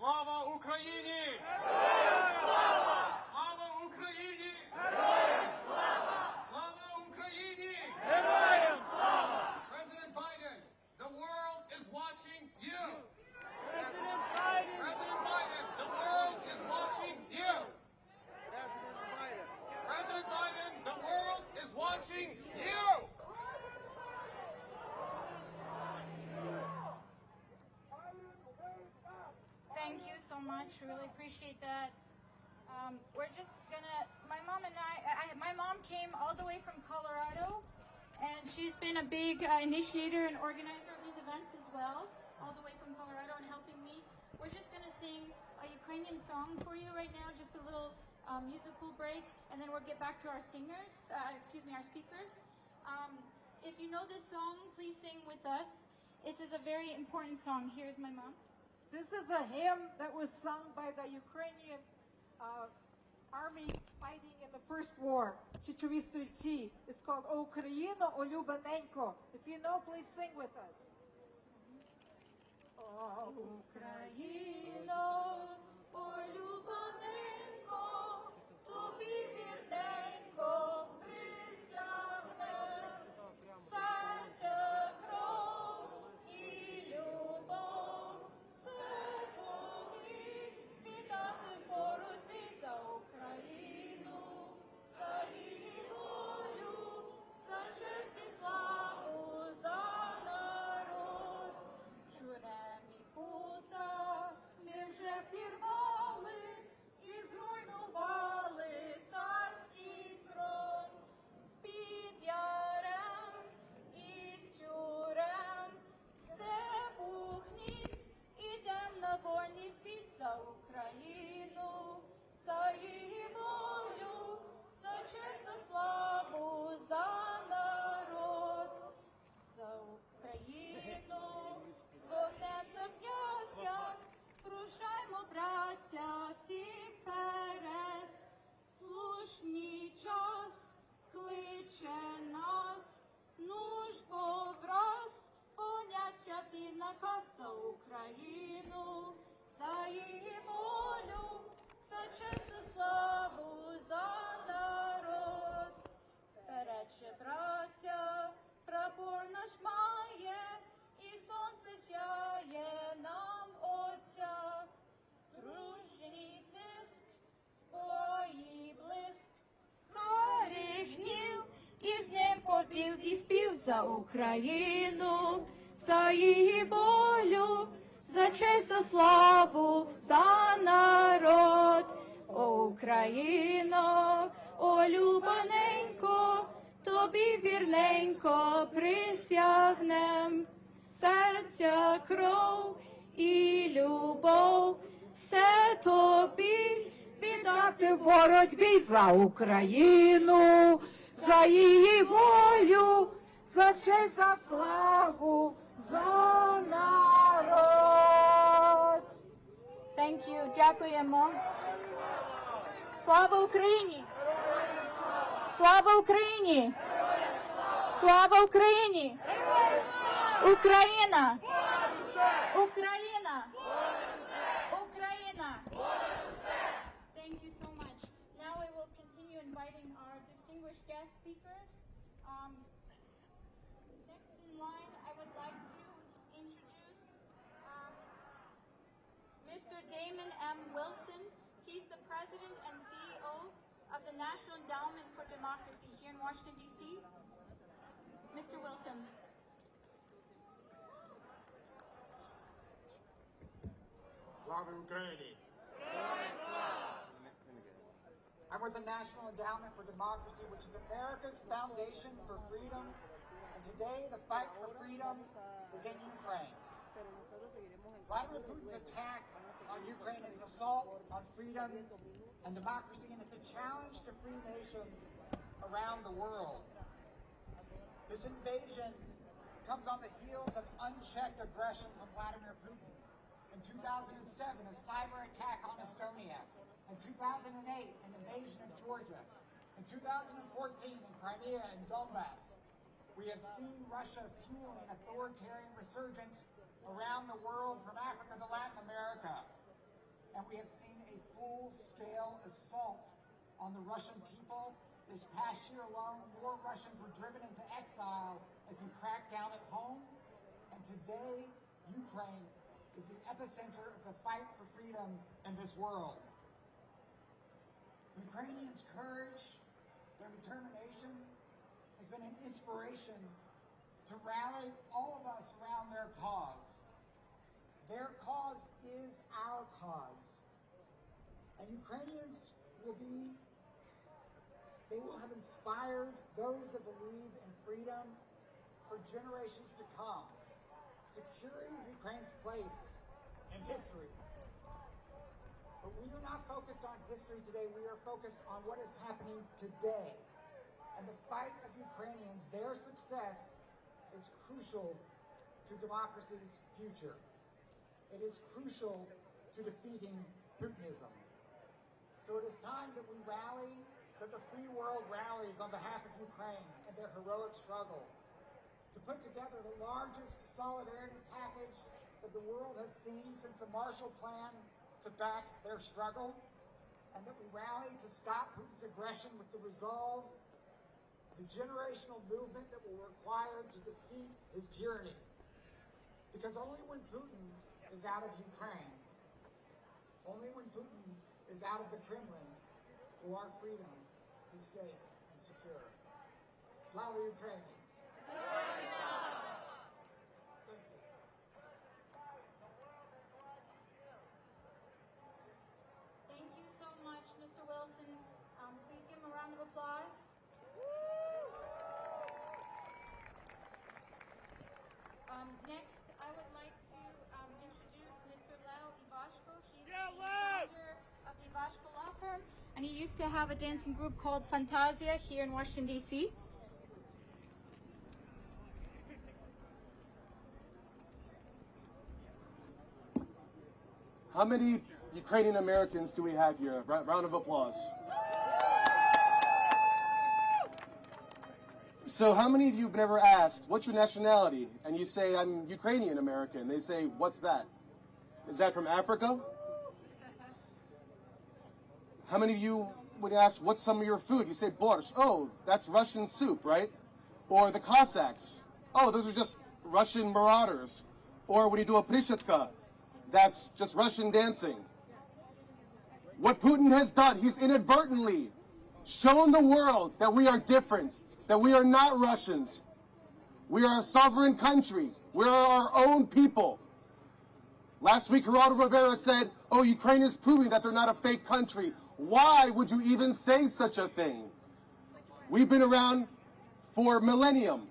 Слава Україні! Героям слава! Слава Україні! Героям слава! Слава Україні! Героям слава! President Biden, the world is watching you. President Biden! President Biden, the world is watching you. President Biden, the world is watching you. Thank you so much. Really appreciate that. We're just gonna. My mom and my mom came all the way from Colorado, and she's been a big initiator and organizer of these events as well, all the way from Colorado and helping me. We're just gonna sing a Ukrainian song for you right now, just a little musical break, and then we'll get back to our singers. Our speakers. If you know this song, please sing with us. This is a very important song. Here's my mom. This is a hymn that was sung by the Ukrainian army fighting in the First War, Чечові стрільці. It's called "О Україно, о любаненько." If you know, please sing with us. О Україно, о любаненько, тобі вірненько присягнем, серце, кров і любов. За Україну, за її волю, за честь, за славу, за народ, за Україну, вогнем зап'яття, рушаймо, браття, всі вперед, слушний час кличе нас, нуж бо враз, понять святий наказ за Україну. За її волю, за честь, за славу, за народ. Перече, браття, прапор наш має, і сонце сяє нам очах. Дружній тиск, спої блиск, карих гнів, і з ним подив і спів за Україну, за її волю, за честь, за славу, за народ. О, Україно, о, любаненько, тобі вірненько присягнем. Серця, кров і любов, все тобі віддати в боротьбі за Україну, за її волю, за честь, за славу, за народ. Thank you. Дякуємо. Слава Україні! Слава Україні! Слава Україні! Україна! Україна! Україна! Thank you so much. Now I will continue inviting our distinguished guest speakers. Next in line, I would like to introduce Mr. Damon M. Wilson. He's the president and CEO of the National Endowment for Democracy here in Washington, D.C. Mr. Wilson. Slava Ukraini. I'm with the National Endowment for Democracy, which is America's foundation for freedom. And today, the fight for freedom is in Ukraine. Vladimir Putin's attack on Ukraine is an assault on freedom and democracy, and it's a challenge to free nations around the world. This invasion comes on the heels of unchecked aggression from Vladimir Putin. In 2007, a cyber attack on Estonia. In 2008, an invasion of Georgia. In 2014, in Crimea and Donbass. We have seen Russia fueling authoritarian resurgence around the world, from Africa to Latin America. and we have seen a full-scale assault on the Russian people. This past year alone, more Russians were driven into exile as he cracked down at home. And today, Ukraine is the epicenter of the fight for freedom in this world. Ukrainians' courage, their determination, has been an inspiration to rally all of us around their cause. Their cause is our cause. And Ukrainians will have inspired those that believe in freedom for generations to come, securing Ukraine's place in history. But we are not focused on history today. We are focused on what is happening today. And the fight of Ukrainians, their success is crucial to democracy's future. It is crucial to defeating Putinism. So it is time that we rally, that the free world rallies on behalf of Ukraine and their heroic struggle to put together the largest solidarity package that the world has seen since the Marshall Plan to back their struggle, and that we rally to stop Putin's aggression with the resolve, the generational movement that will require to defeat his tyranny. Because only when Putin is out of Ukraine, only when Putin is out of the Kremlin, will our freedom be safe and secure. Slava Ukraine! Thank you so much, Mr. Wilson. Please give him a round of applause. Next, I would like to introduce Mr. Leo Ivashko. He's the founder of the Ivashko Law Firm, and he used to have a dancing group called Fantasia here in Washington, D.C. How many Ukrainian Americans do we have here? Round of applause. So how many of you have never asked, what's your nationality? And you say, I'm Ukrainian American. They say, what's that? Is that from Africa? How many of you would ask, what's some of your food? You say, borscht. Oh, that's Russian soup, right? Or the Cossacks. Oh, those are just Russian marauders. Or when you do a prishetka, that's just Russian dancing. What Putin has done, he's inadvertently shown the world that we are different, that we are not Russians. We are a sovereign country. We are our own people. Last week, Geraldo Rivera said, oh, Ukraine is proving that they're not a fake country. Why would you even say such a thing? We've been around for millennium.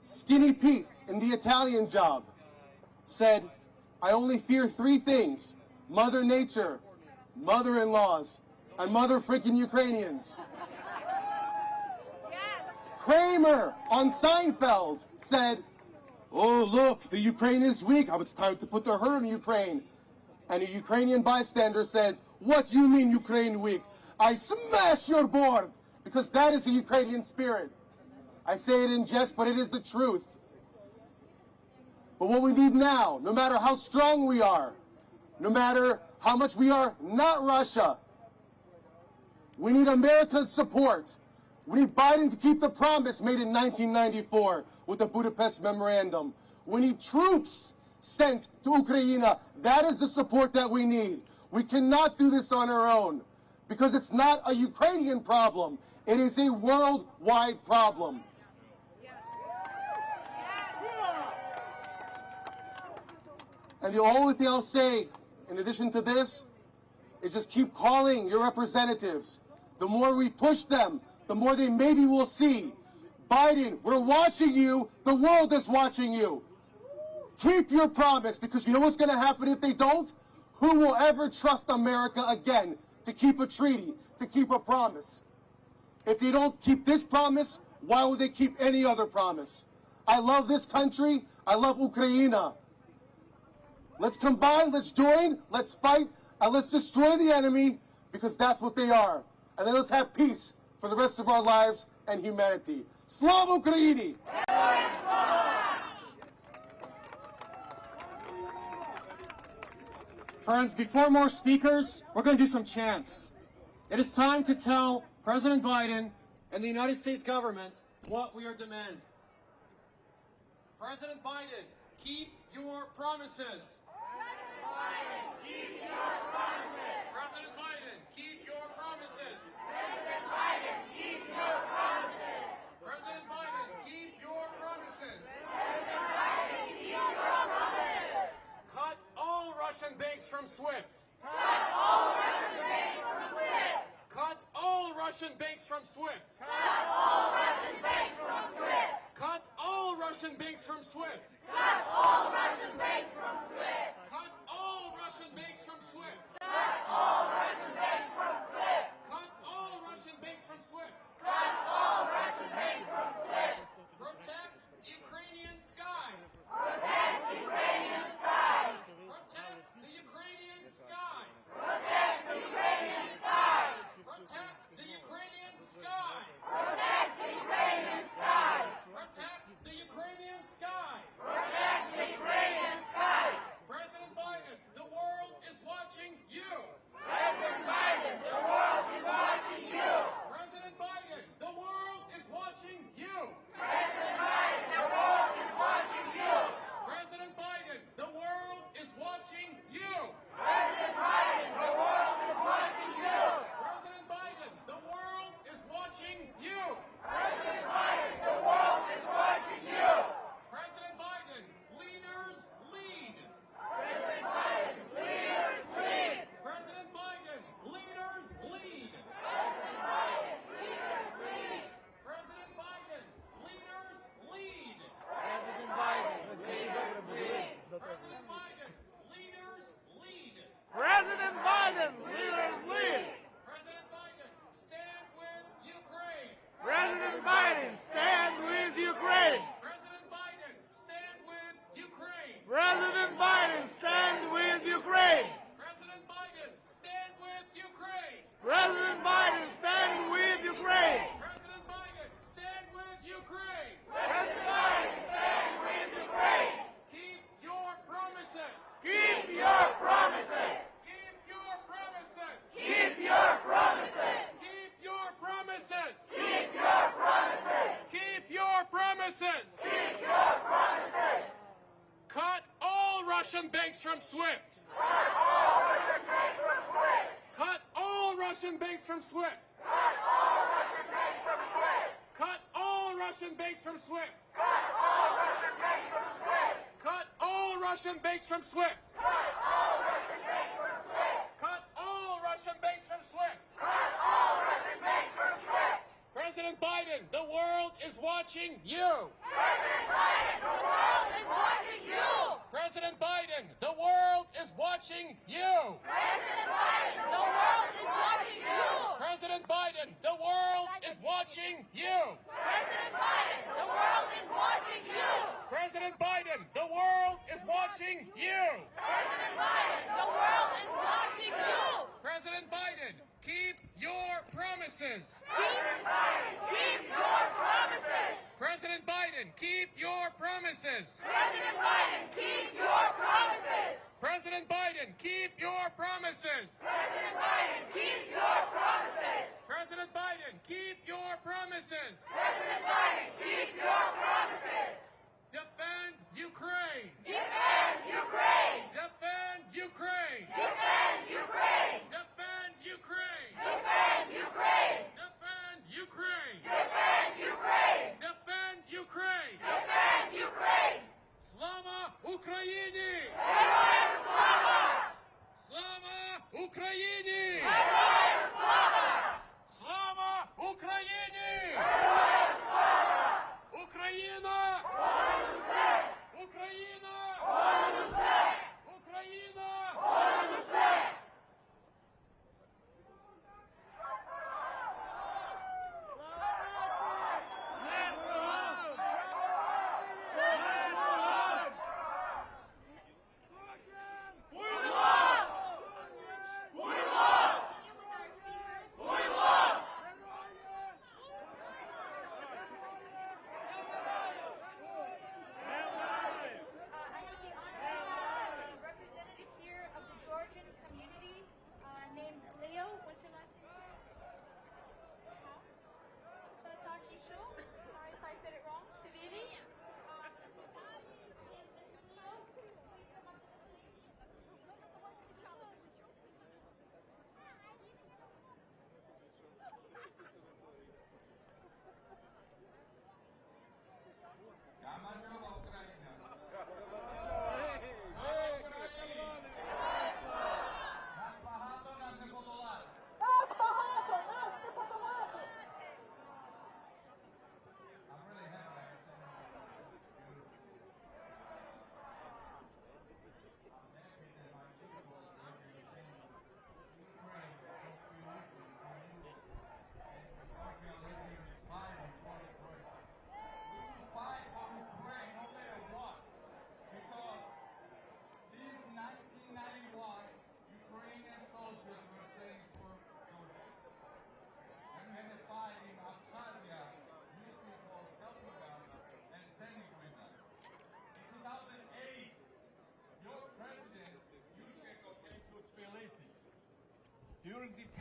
Skinny Pete in the Italian Job said, I only fear three things: Mother Nature, mother-in-laws, and mother freaking Ukrainians. Yes. Kramer on Seinfeld said, oh, look, the Ukraine is weak. It's time to put the hurt in Ukraine. And a Ukrainian bystander said, what do you mean Ukraine weak? I smash your board, because that is the Ukrainian spirit. I say it in jest, but it is the truth. But what we need now, no matter how strong we are, no matter how much we are not Russia, we need America's support. We need Biden to keep the promise made in 1994 with the Budapest Memorandum. We need troops sent to Ukraine. That is the support that we need. We cannot do this on our own, because it's not a Ukrainian problem. It is a worldwide problem. And the only thing I'll say, in addition to this, is just keep calling your representatives. The more we push them, the more they maybe will see. Biden, we're watching you. The world is watching you. Keep your promise, because you know what's going to happen if they don't? Who will ever trust America again to keep a treaty, to keep a promise? If they don't keep this promise, why would they keep any other promise? I love this country. I love Ukraine. Let's combine, let's join, let's fight, and let's destroy the enemy, because that's what they are. And then let's have peace for the rest of our lives and humanity. Slava Ukraini! Friends, before more speakers, we're going to do some chants. It is time to tell President Biden and the United States government what we are demanding. President Biden, keep your promises. President Biden, keep your promises. President Biden, keep your promises. President Biden, keep your promises. President Biden, keep your promises. President Biden, keep your promises. Cut all Russian banks from SWIFT. Cut all Russian banks from SWIFT. Cut all Russian banks from SWIFT. Cut all Russian banks from SWIFT. Cut all Russian banks from SWIFT. Cut all Russian banks from SWIFT. Cut all Russian banks from SWIFT. Cut all Russian banks from SWIFT. Cut all Russian banks from SWIFT. Cut all Russian banks from SWIFT. Protect Ukrainian sky. Protect Ukrainian sky. Protect the Ukrainian sky. Protect the Ukrainian sky. Protect the Ukrainian sky. Protect the Ukrainian sky. Protect the Ukrainian sky. Protect the Ukrainian sky. President Biden, the world is watching you. President Biden, the world is watching you. President Biden, the world is watching you. President Biden, the world is watching you. President Biden, the world is watching you. President Biden, the world is watching you. President Biden, the world is watching you. President Biden, the world is watching you. President Biden, leaders lead. President Biden, leaders lead. President Biden, leaders lead. President Biden, leaders lead. President Biden, leaders lead. President Biden, leaders lead. President Biden, leaders lead. President Biden, leaders lead. President Biden, stand with Ukraine. President Biden, stand with Ukraine. President Biden, stand with Ukraine. President Biden, stand with Ukraine. President Biden, stand with Ukraine. President Biden, stand with Ukraine. President Biden, stand with Ukraine. President Biden, stand with Ukraine. Keep your promises. Keep your promises. Keep your promises. Keep your promises. Keep your promises. Keep your promises. Keep your promises. Keep your promises. Cut all Russian banks from SWIFT. Cut all Russian banks from SWIFT. Cut all Russian banks from SWIFT. Cut all Russian banks from SWIFT. Cut all Russian banks from SWIFT. Cut all Russian banks from SWIFT. Cut all Russian banks from SWIFT. Cut all Russian banks from SWIFT. Cut all Russian banks from SWIFT. Cut all Russian banks from SWIFT. President Biden, the world is watching you. President Biden, the world is watching you. President Biden, the world is watching you. President Biden, the world is watching you. President Biden, the world is watching you. President Biden, the world is watching you. President Biden, the world is watching you. President Biden, the world is watching you. President Biden, keep your promises. President Biden, keep your promises. President Biden, keep your promises. President Biden, keep your promises. President Biden, keep your promises. President Biden, keep your promises. President Biden, keep your promises. President Biden, keep your promises. Defend Ukraine. Defend Ukraine. Defend Ukraine. Defend Ukraine. Defend Ukraine. Defend Ukraine. Defend Ukraine. Defend Ukraine. Defend Ukraine. Defend Ukraine. Slava Ukraini! Героям слава! Slava Ukraini! Героям слава! Slava Ukraini! Героям слава!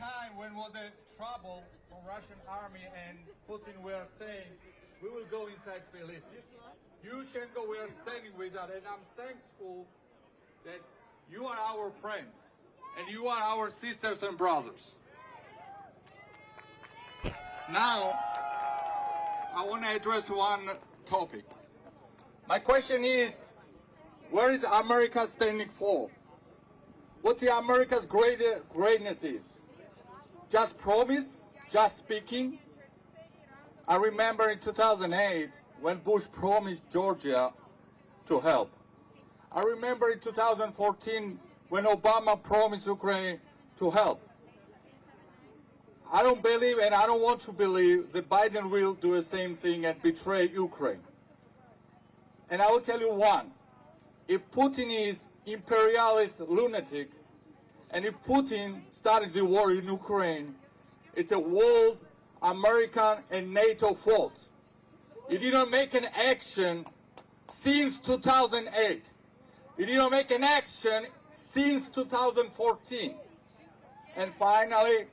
time when was a trouble from Russian army and Putin were saying, we will go inside Tbilisi. Yushchenko, we are standing with that, and I'm thankful that you are our friends, and you are our sisters and brothers. Now, I want to address one topic. My question is, where is America standing for? What the America's greatness is? Just promise? Just speaking? I remember in 2008 when Bush promised Georgia to help. I remember in 2014 when Obama promised Ukraine to help. I don't believe, and I don't want to believe, that Biden will do the same thing and betray Ukraine. And I will tell you one. If Putin is imperialist lunatic, and if Putin started the war in Ukraine, it's a world, American, and NATO fault. He didn't make an action since 2008. He didn't make an action since 2014. And finally,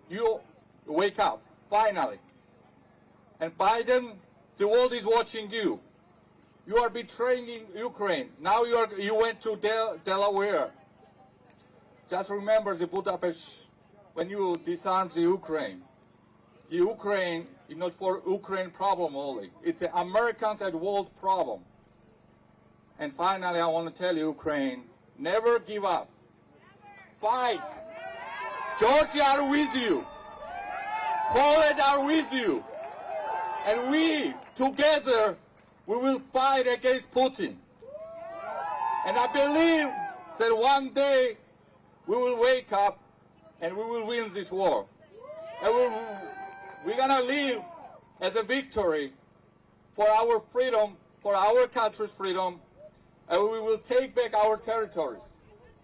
you wake up, finally. And Biden, the world is watching you. You are betraying Ukraine. Now you went to Delaware. Just remember the Budapest, when you disarmed the Ukraine. The Ukraine is not for Ukraine problem only. It's an Americans and world problem. And finally, I want to tell you, Ukraine, never give up. Fight. Georgia are with you. Poland are with you. And we, together, we will fight against Putin. And I believe that one day we will wake up and we will win this war. And we're going to live as a victory for our freedom, for our country's freedom, and we will take back our territories.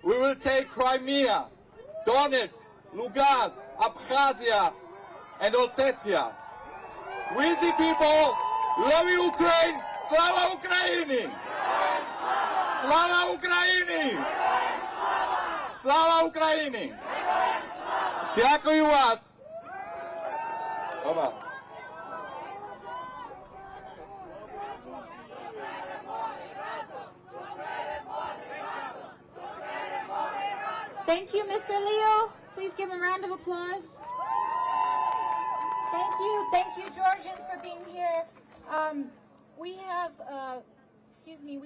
We will take Crimea, Donetsk, Lugansk, Abkhazia, and Ossetia. We the people love Ukraine. Slava Ukraini! Slava Ukraini! Slava Ukraini! Дякую вас! Bye-bye. Thank you, Mr. Leo. Please give him a round of applause. Thank you, Georgians, for being here. We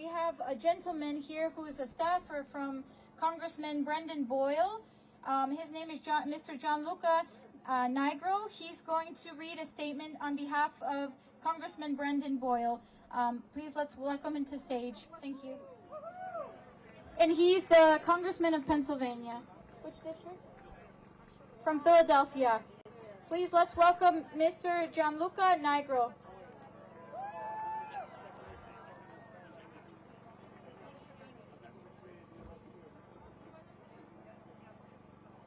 have a gentleman here who is a staffer from Congressman Brendan Boyle. His name is Mr. Gianluca Nigro. He's going to read a statement on behalf of Congressman Brendan Boyle. Please let's welcome him to stage. Thank you. And he's the Congressman of Pennsylvania. Which district? From Philadelphia. Please let's welcome Mr. Gianluca Nigro.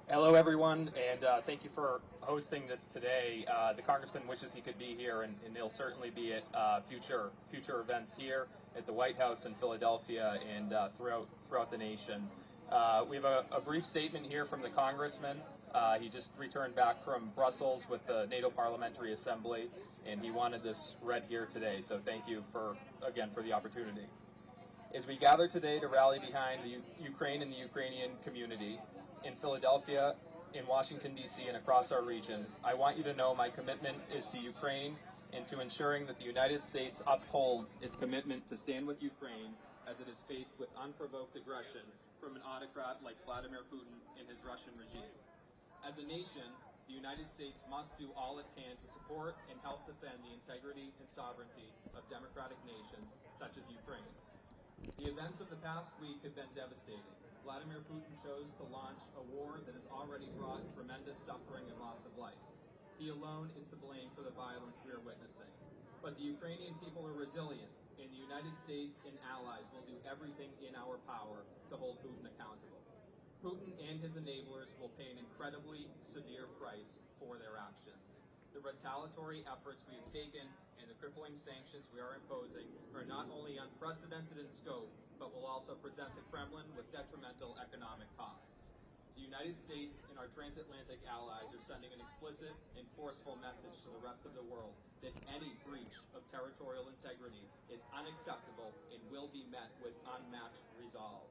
Hello, everyone, and thank you for hosting this today. The Congressman wishes he could be here, and he'll certainly be at future events here at the White House in Philadelphia and throughout the nation. We have a brief statement here from the Congressman. He just returned back from Brussels with the NATO Parliamentary Assembly, and he wanted this read here today. So thank you for the opportunity. As we gather today to rally behind the Ukraine and the Ukrainian community, in Philadelphia, in Washington, D.C., and across our region, I want you to know my commitment is to Ukraine and to ensuring that the United States upholds its commitment to stand with Ukraine as it is faced with unprovoked aggression from an autocrat like Vladimir Putin and his Russian regime. As a nation, the United States must do all it can to support and help defend the integrity and sovereignty of democratic nations such as Ukraine. The events of the past week have been devastating. Vladimir Putin chose to launch a war that has already brought tremendous suffering and loss of life. He alone is to blame for the violence we are witnessing. But the Ukrainian people are resilient, and the United States and allies will do everything in our power to hold Putin accountable. Putin and his enablers will pay an incredibly severe price for their actions. The retaliatory efforts we have taken and the crippling sanctions we are imposing are not only unprecedented in scope, but will also present the Kremlin with detrimental economic costs. The United States and our transatlantic allies are sending an explicit and forceful message to the rest of the world that any breach of territorial integrity is unacceptable and will be met with unmatched resolve.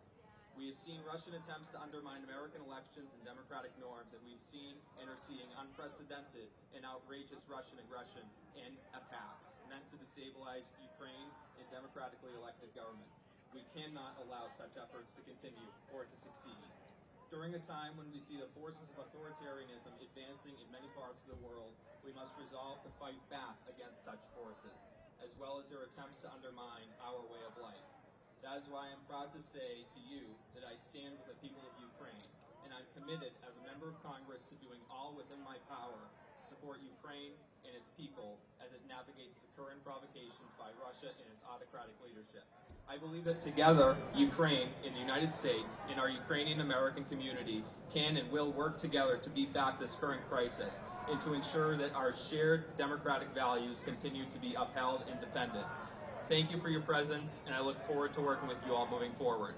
We have seen Russian attempts to undermine American elections and democratic norms, and we've seen and are seeing unprecedented and outrageous Russian aggression and attacks meant to destabilize Ukraine and democratically elected government. We cannot allow such efforts to continue or to succeed. During a time when we see the forces of authoritarianism advancing in many parts of the world, we must resolve to fight back against such forces, as well as their attempts to undermine our way of life. That is why I'm proud to say to you that I stand with the people of Ukraine, and I'm committed as a member of Congress to doing all within my power to support Ukraine and its people as it navigates the current provocations by Russia and its autocratic leadership. I believe that together, Ukraine and the United States and our Ukrainian American community can and will work together to beat back this current crisis and to ensure that our shared democratic values continue to be upheld and defended. Thank you for your presence, and I look forward to working with you all moving forward.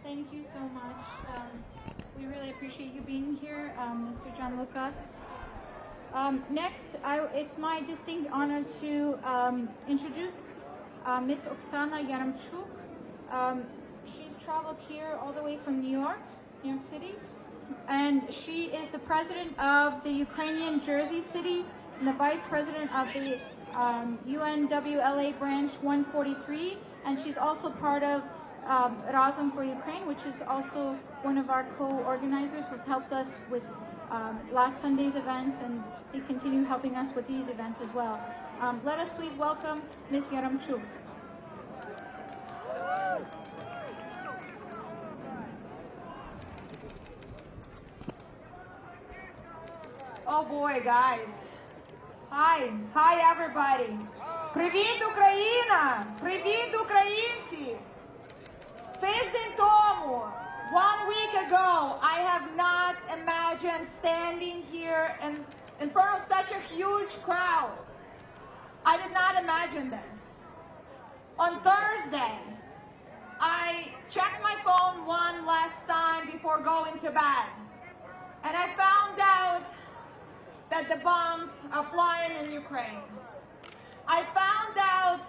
Thank you so much. We really appreciate you being here, Mr. Gianluca. Next, it's my distinct honor to introduce Ms. Oksana Yaramchuk. She's traveled here all the way from New York City. And she is the president of the Ukrainian Jersey City and the vice president of the UNWLA branch 143. And she's also part of Razum for Ukraine, which is also one of our co-organizers who's helped us with last Sunday's events, and they continue helping us with these events as well. Let us please welcome Ms. Yaramchuk. Oh boy, guys. Hi everybody. Привіт, Україна! Привіт, українці! Тиждень тому, 1 week ago, I have not imagined standing here in front of such a huge crowd. I did not imagine this. On Thursday, I checked my phone one last time before going to bed, and I found out that the bombs are flying in Ukraine. I found out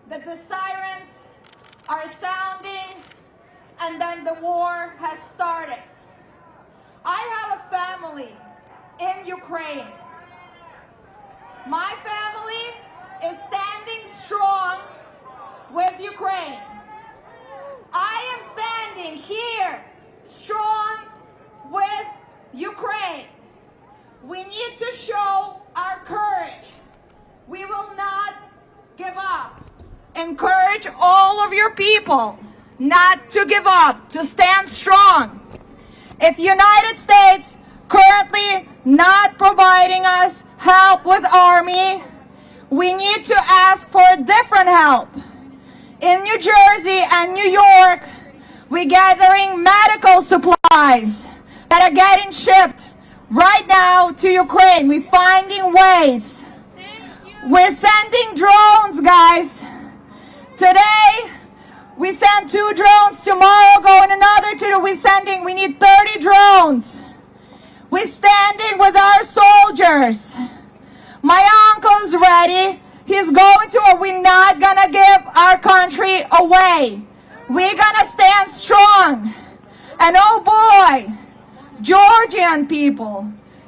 that the sirens are sounding and then the war has started. I have a family in Ukraine. My family is standing strong with Ukraine. I am standing here strong with Ukraine. We need to show our courage. We will not give up. Encourage all of your people not to give up, to stand strong. If United States currently not providing us help with army, we need to ask for different help. In New Jersey and New York, we're gathering medical supplies that are getting shipped right now to Ukraine. We're finding ways. We're sending drones, guys. Today, we sent 2 drones. Tomorrow, going another 2. We need 30 drones. We're standing with our soldiers. My uncle's ready. He's going to, or we're not going to give our country away. We're going to stand strong. And oh boy, Georgian people,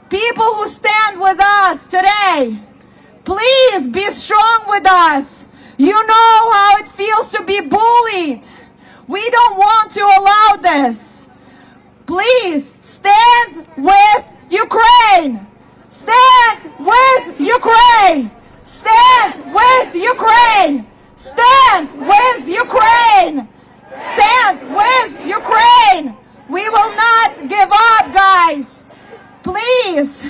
people who stand with us today, please be strong with us. You know how it feels to be bullied. We don't want to allow this. Please stand with Ukraine. Stand with Ukraine. Stand with Ukraine. Stand with Ukraine. Stand with Ukraine. We will not give up, guys. Please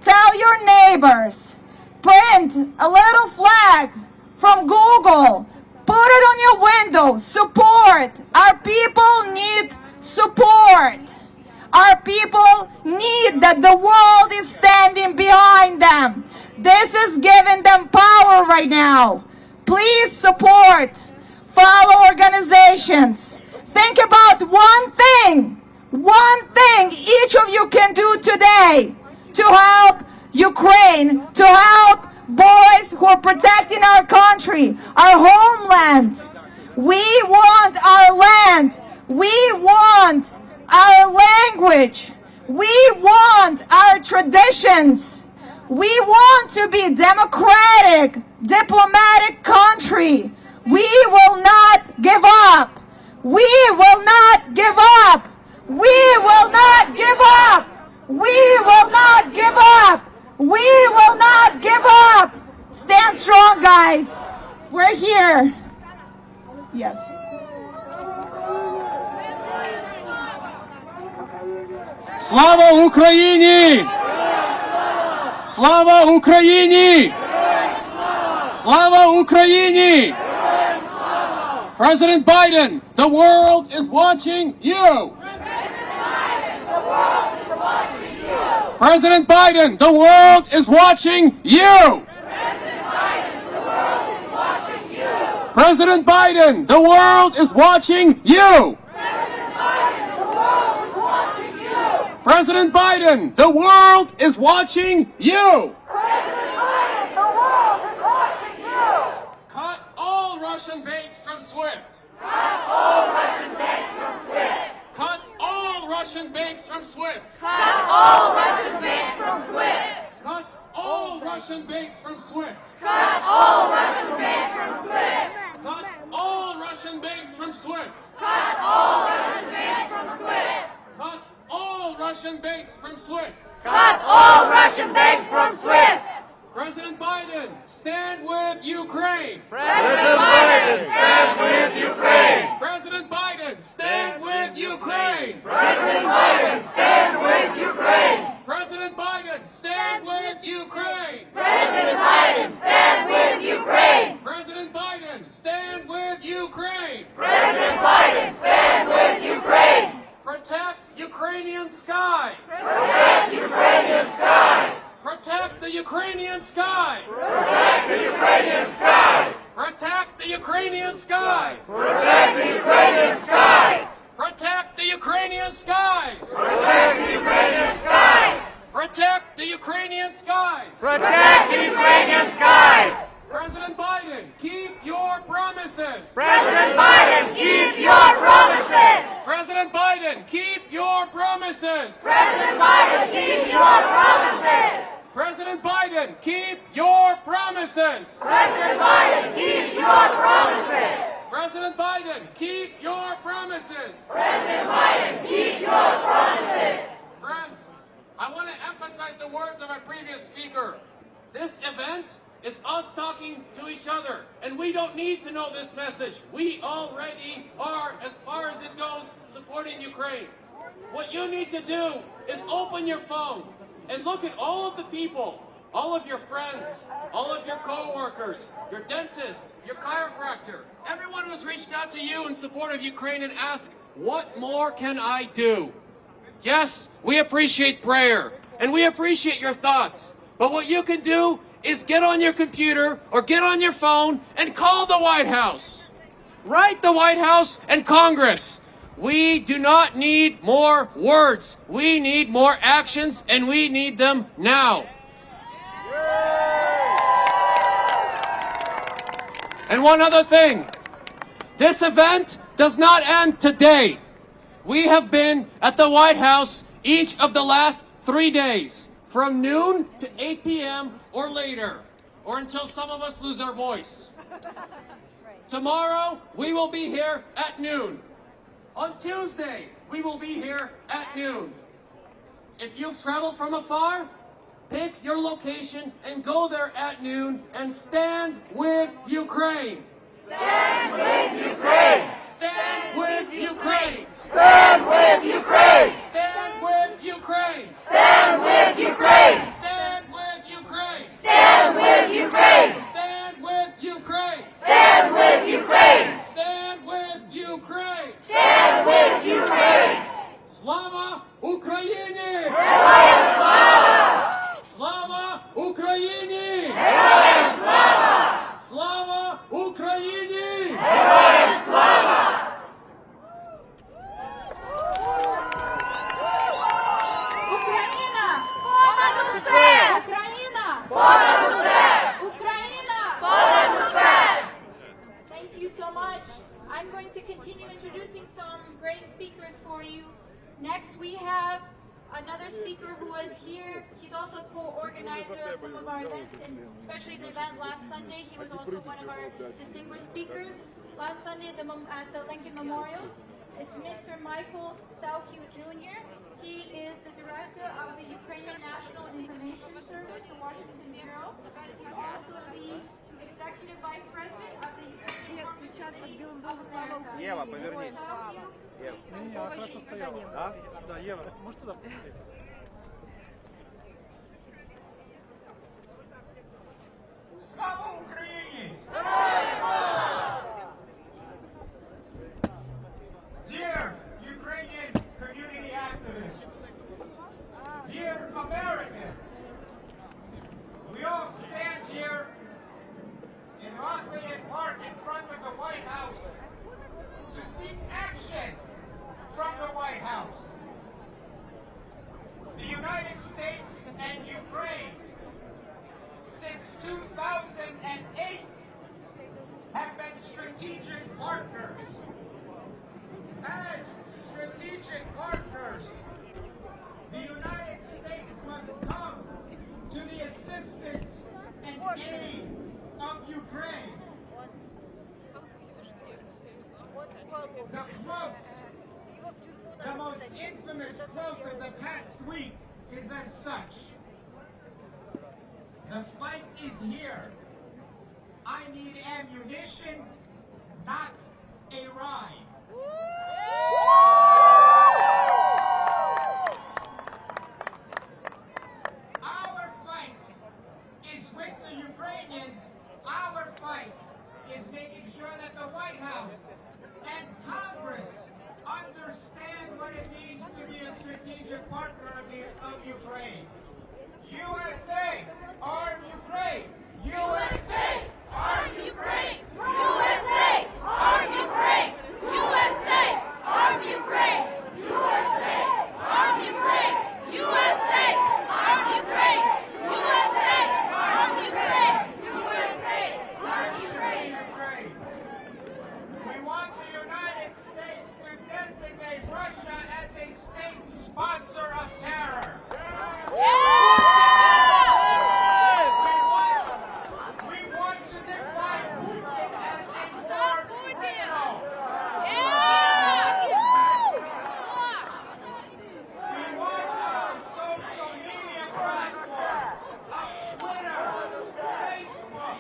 tell your neighbors, print a little flag from Google, put it on your window, support. Our people need support. Our people need that the world is standing behind them. This is giving them power right now. Please support, follow organizations. Think about one thing each of you can do today to help Ukraine, to help boys who are protecting our country, our homeland. We want our land. We want our language. We want our traditions. We want to be democratic, diplomatic country. We will not give up. We will not give up. We will not give up. We will not give up. We will not give up. Stand strong, guys. We're here. Yes. Слава Україні! Слава Україні! Слава Україні! President Biden, the world is watching you! President Biden, the world is watching you! President Biden, the world is watching you! President Biden, the world is watching you! Cut all Russian banks from SWIFT. Cut all Russian banks from SWIFT. Cut all Russian banks from SWIFT. Cut all Russian banks from SWIFT. Cut all Russian banks from SWIFT. Cut all Russian banks from SWIFT. Cut all Russian banks from SWIFT. Cut all Russian banks from SWIFT. Cut all Russian banks from SWIFT. Cut all Russian banks from SWIFT. President Biden, stand with Ukraine. President Biden, stand with Ukraine. President Biden, stand with Ukraine. President Biden, stand with Ukraine. President Biden, stand with Ukraine. President Biden, stand with Ukraine. President Biden, stand with Ukraine. President Biden, stand with Ukraine. Protect Ukrainian sky. Protect Ukrainian sky. Protect the Ukrainian sky. Protect the Ukrainian sky. Protect the Ukrainian skies. Protect the Ukrainian skies. Protect the Ukrainian skies. Protect the Ukrainian skies. Protect the Ukrainian skies. Protect the Ukrainian skies. President Biden, keep your promises. President Biden, keep your promises. President Biden, keep your promises. President Biden, keep your promises. President Biden, keep your promises. President Biden, keep your promises. President Biden, keep your promises. President Biden, keep your promises. Friends, I want to emphasize the words of our previous speaker. This event is us talking to each other, and we don't need to know this message. We already are, as far as it goes, supporting Ukraine. What you need to do is open your phone and look at all of the people, all of your friends, all of your co-workers, your dentist, your chiropractor, everyone who's reached out to you in support of Ukraine, and ask, what more can I do? Yes, we appreciate prayer, and we appreciate your thoughts, but what you can do is get on your computer or get on your phone and call the White House. Write the White House and Congress. We do not need more words. We need more actions, and we need them now. And one other thing. This event does not end today. We have been at the White House each of the last 3 days, from noon to 8 p.m. or later, or until some of us lose our voice. Tomorrow, we will be here at noon. On Tuesday, we will be here at noon. If you've traveled from afar, pick your location and go there at noon and stand with Ukraine. Stand with Ukraine. Stand with Ukraine. Stand with Ukraine. Stand with Ukraine. Stand with Ukraine. Stand with Ukraine. Stand with Ukraine. Stand with Ukraine. Stand with Ukraine. Stand with Ukraine. Stand with Ukraine. Slava Ukraini! Героям слава! Slava Ukraini! Героям слава! Slava have another speaker who was here. He's also a co-organizer of some of our events, and especially the event last Sunday. He was also one of our distinguished speakers last Sunday at the Lincoln Memorial. It's Mr. Michael Salkiw Jr. He is the director of the Ukrainian National Information Service, the Washington Bureau. He's also the executive vice president of the Ukrainian Committee of America. Ева, повернись. Ева. Не, она хорошо стояла. Да? Да, Ева, можешь туда посмотреть? Слава Украине! Dear Ukrainian community activists, dear Americans, we all stand here in Lafayette Park in front of the White House to seek action from the White House. The United States and Ukraine, since 2008, have been strategic partners. As strategic partners, the United States must come to the assistance and aid of Ukraine. The quote, the most infamous quote of the past week is as such: "The fight is here. I need ammunition, not a ride." Our fight is with the Ukrainians. Our fight is making sure that the White House and Congress understand what it means to be a strategic partner of Ukraine. USA, arm Ukraine! USA, arm Ukraine! USA, arm Ukraine! USA, arm Ukraine! USA, arm Ukraine! USA, arm Ukraine! USA, arm Ukraine! USA, arm Ukraine! We want the United States to designate Russia as a state sponsor of terror. We want to define Putin as a war criminal. We want our social media platforms of Twitter, Facebook,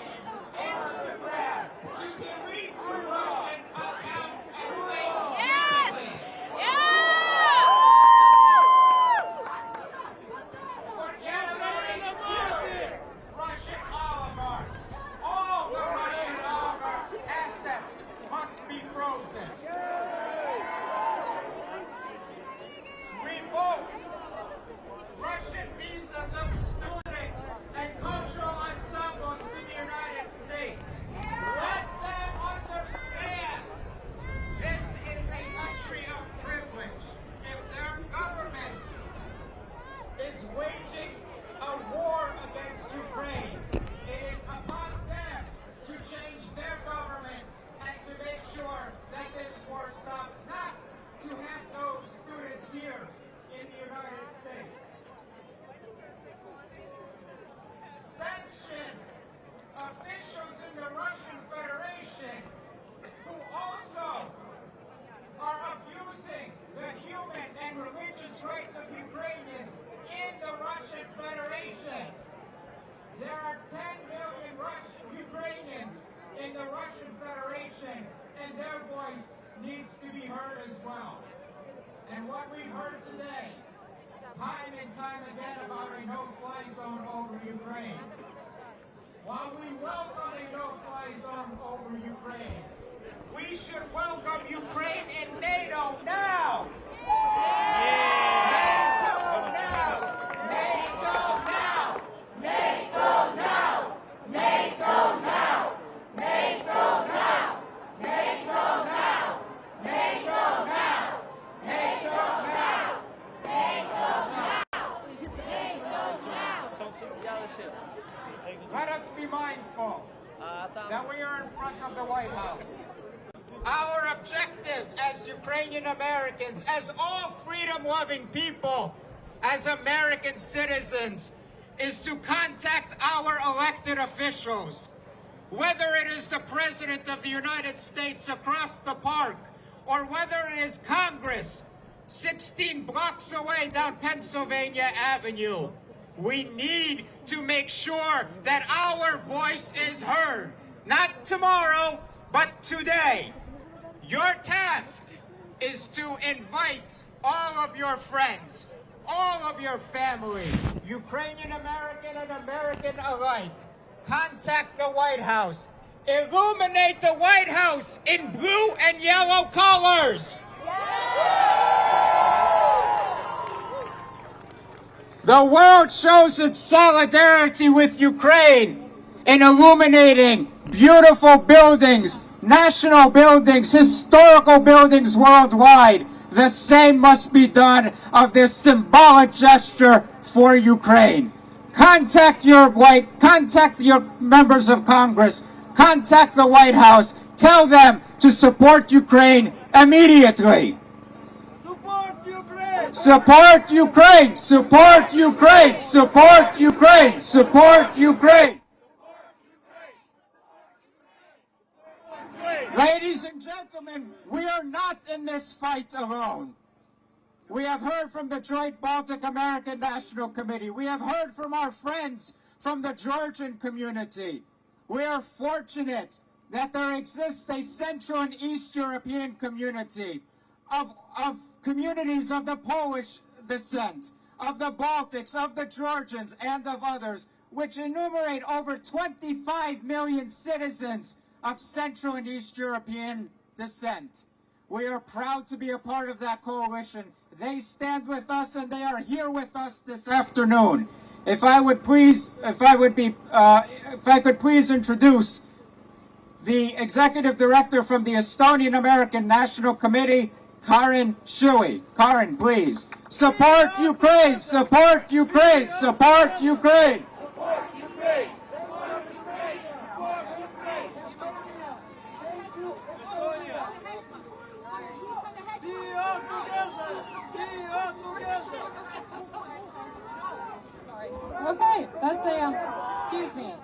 Instagram to delete Russian accounts and fake news. Forget about it. Russian oligarchs. All the Russian oligarchs' assets must be frozen. Revoke Russian visas of students and cultural ensembles to the United States. Let them understand this is a country of privilege. If their government is waging a war against Ukraine, it is upon them to change their government and to make sure that this war stops, not to have those students here in the United States. Sanction officials in the Russian Federation who also are abusing the human and religious rights of Ukrainians in the Russian Federation. There are 10 million Ukrainians in the Russian Federation, and their voice needs to be heard as well. And what we've heard today, time and time again, about a no-fly zone over Ukraine. While we welcome a no-fly zone over Ukraine, we should welcome Ukraine in NATO now! NATO now! NATO now! NATO now! NATO now! NATO now! NATO now! NATO now! NATO now! NATO now! Let us be mindful that we are in front of the White House. Our objective as Ukrainian Americans, as all freedom-loving people, as American citizens, is to contact our elected officials, whether it is the President of the United States across the park, or whether it is Congress 16 blocks away down Pennsylvania Avenue. We need to make sure that our voice is heard, not tomorrow, but today. Your task is to invite all of your friends, all of your family, Ukrainian American and American alike. Contact the White House. Illuminate the White House in blue and yellow colors. The world shows its solidarity with Ukraine in illuminating beautiful buildings, national buildings, historical buildings worldwide. The same must be done of this symbolic gesture for Ukraine. Contact your members of Congress. Contact the White House. Tell them to support Ukraine immediately. Support Ukraine! Support Ukraine! Support Ukraine! Support Ukraine! Ladies and gentlemen, we are not in this fight alone. We have heard from the Joint Baltic American National Committee. We have heard from our friends from the Georgian community. We are fortunate that there exists a Central and East European community of communities of the Polish descent, of the Baltics, of the Georgians, and of others, which enumerate over 25 million citizens of Central and East European descent. We are proud to be a part of that coalition. They stand with us, and they are here with us this afternoon. If I could please introduce the Executive Director from the Estonian American National Committee, Karin Shui. Karin, please. Support Ukraine! Support Ukraine! Support Ukraine! Support Ukraine! Okay, that's excuse me.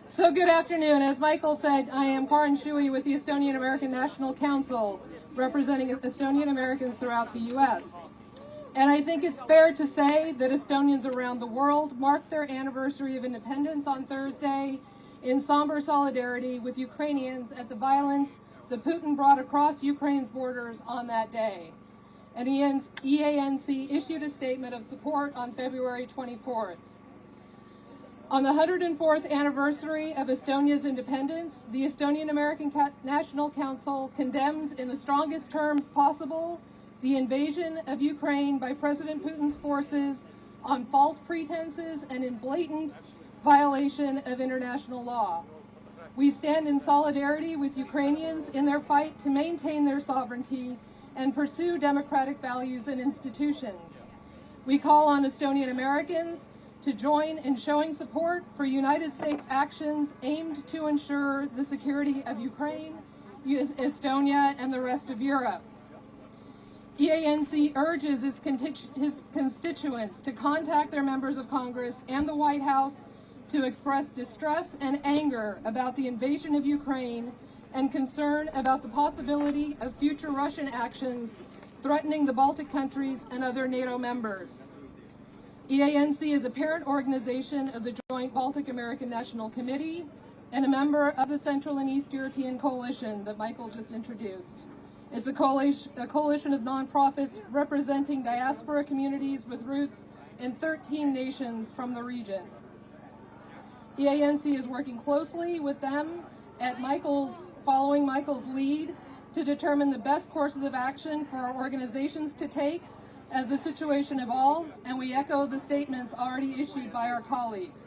So good afternoon. As Michael said, I am Karin Shui with the Estonian American National Council, representing Estonian Americans throughout the U.S. And I think it's fair to say that Estonians around the world mark their anniversary of independence on Thursday in somber solidarity with Ukrainians at the violence that Putin brought across Ukraine's borders on that day. And EANC issued a statement of support on February 24th. On the 104th anniversary of Estonia's independence, the Estonian American National Council condemns in the strongest terms possible the invasion of Ukraine by President Putin's forces on false pretenses and in blatant violation of international law. We stand in solidarity with Ukrainians in their fight to maintain their sovereignty and pursue democratic values and institutions. We call on Estonian Americans to join in showing support for United States actions aimed to ensure the security of Ukraine, Estonia, and the rest of Europe. EANC urges its constituents to contact their members of Congress and the White House to express distress and anger about the invasion of Ukraine and concern about the possibility of future Russian actions threatening the Baltic countries and other NATO members. EANC is a parent organization of the Joint Baltic American National Committee and a member of the Central and East European Coalition that Michael just introduced. It's a coalition of nonprofits representing diaspora communities with roots in 13 nations from the region. EANC is working closely with them at following Michael's lead to determine the best courses of action for our organizations to take as the situation evolves, and we echo the statements already issued by our colleagues.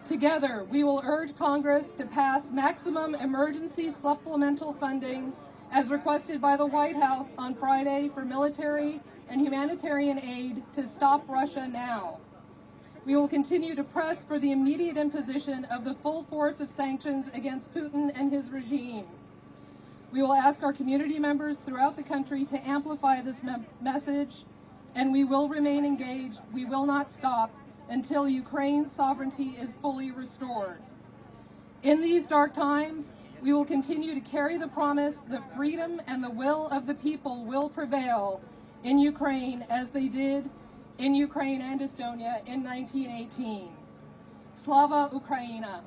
Together, we will urge Congress to pass maximum emergency supplemental funding as requested by the White House on Friday for military and humanitarian aid to stop Russia now. We will continue to press for the immediate imposition of the full force of sanctions against Putin and his regime. We will ask our community members throughout the country to amplify this message, and we will remain engaged. We will not stop until Ukraine's sovereignty is fully restored. In these dark times, we will continue to carry the promise that freedom and the will of the people will prevail in Ukraine as they did in Ukraine and Estonia in 1918. Slava Ukraina!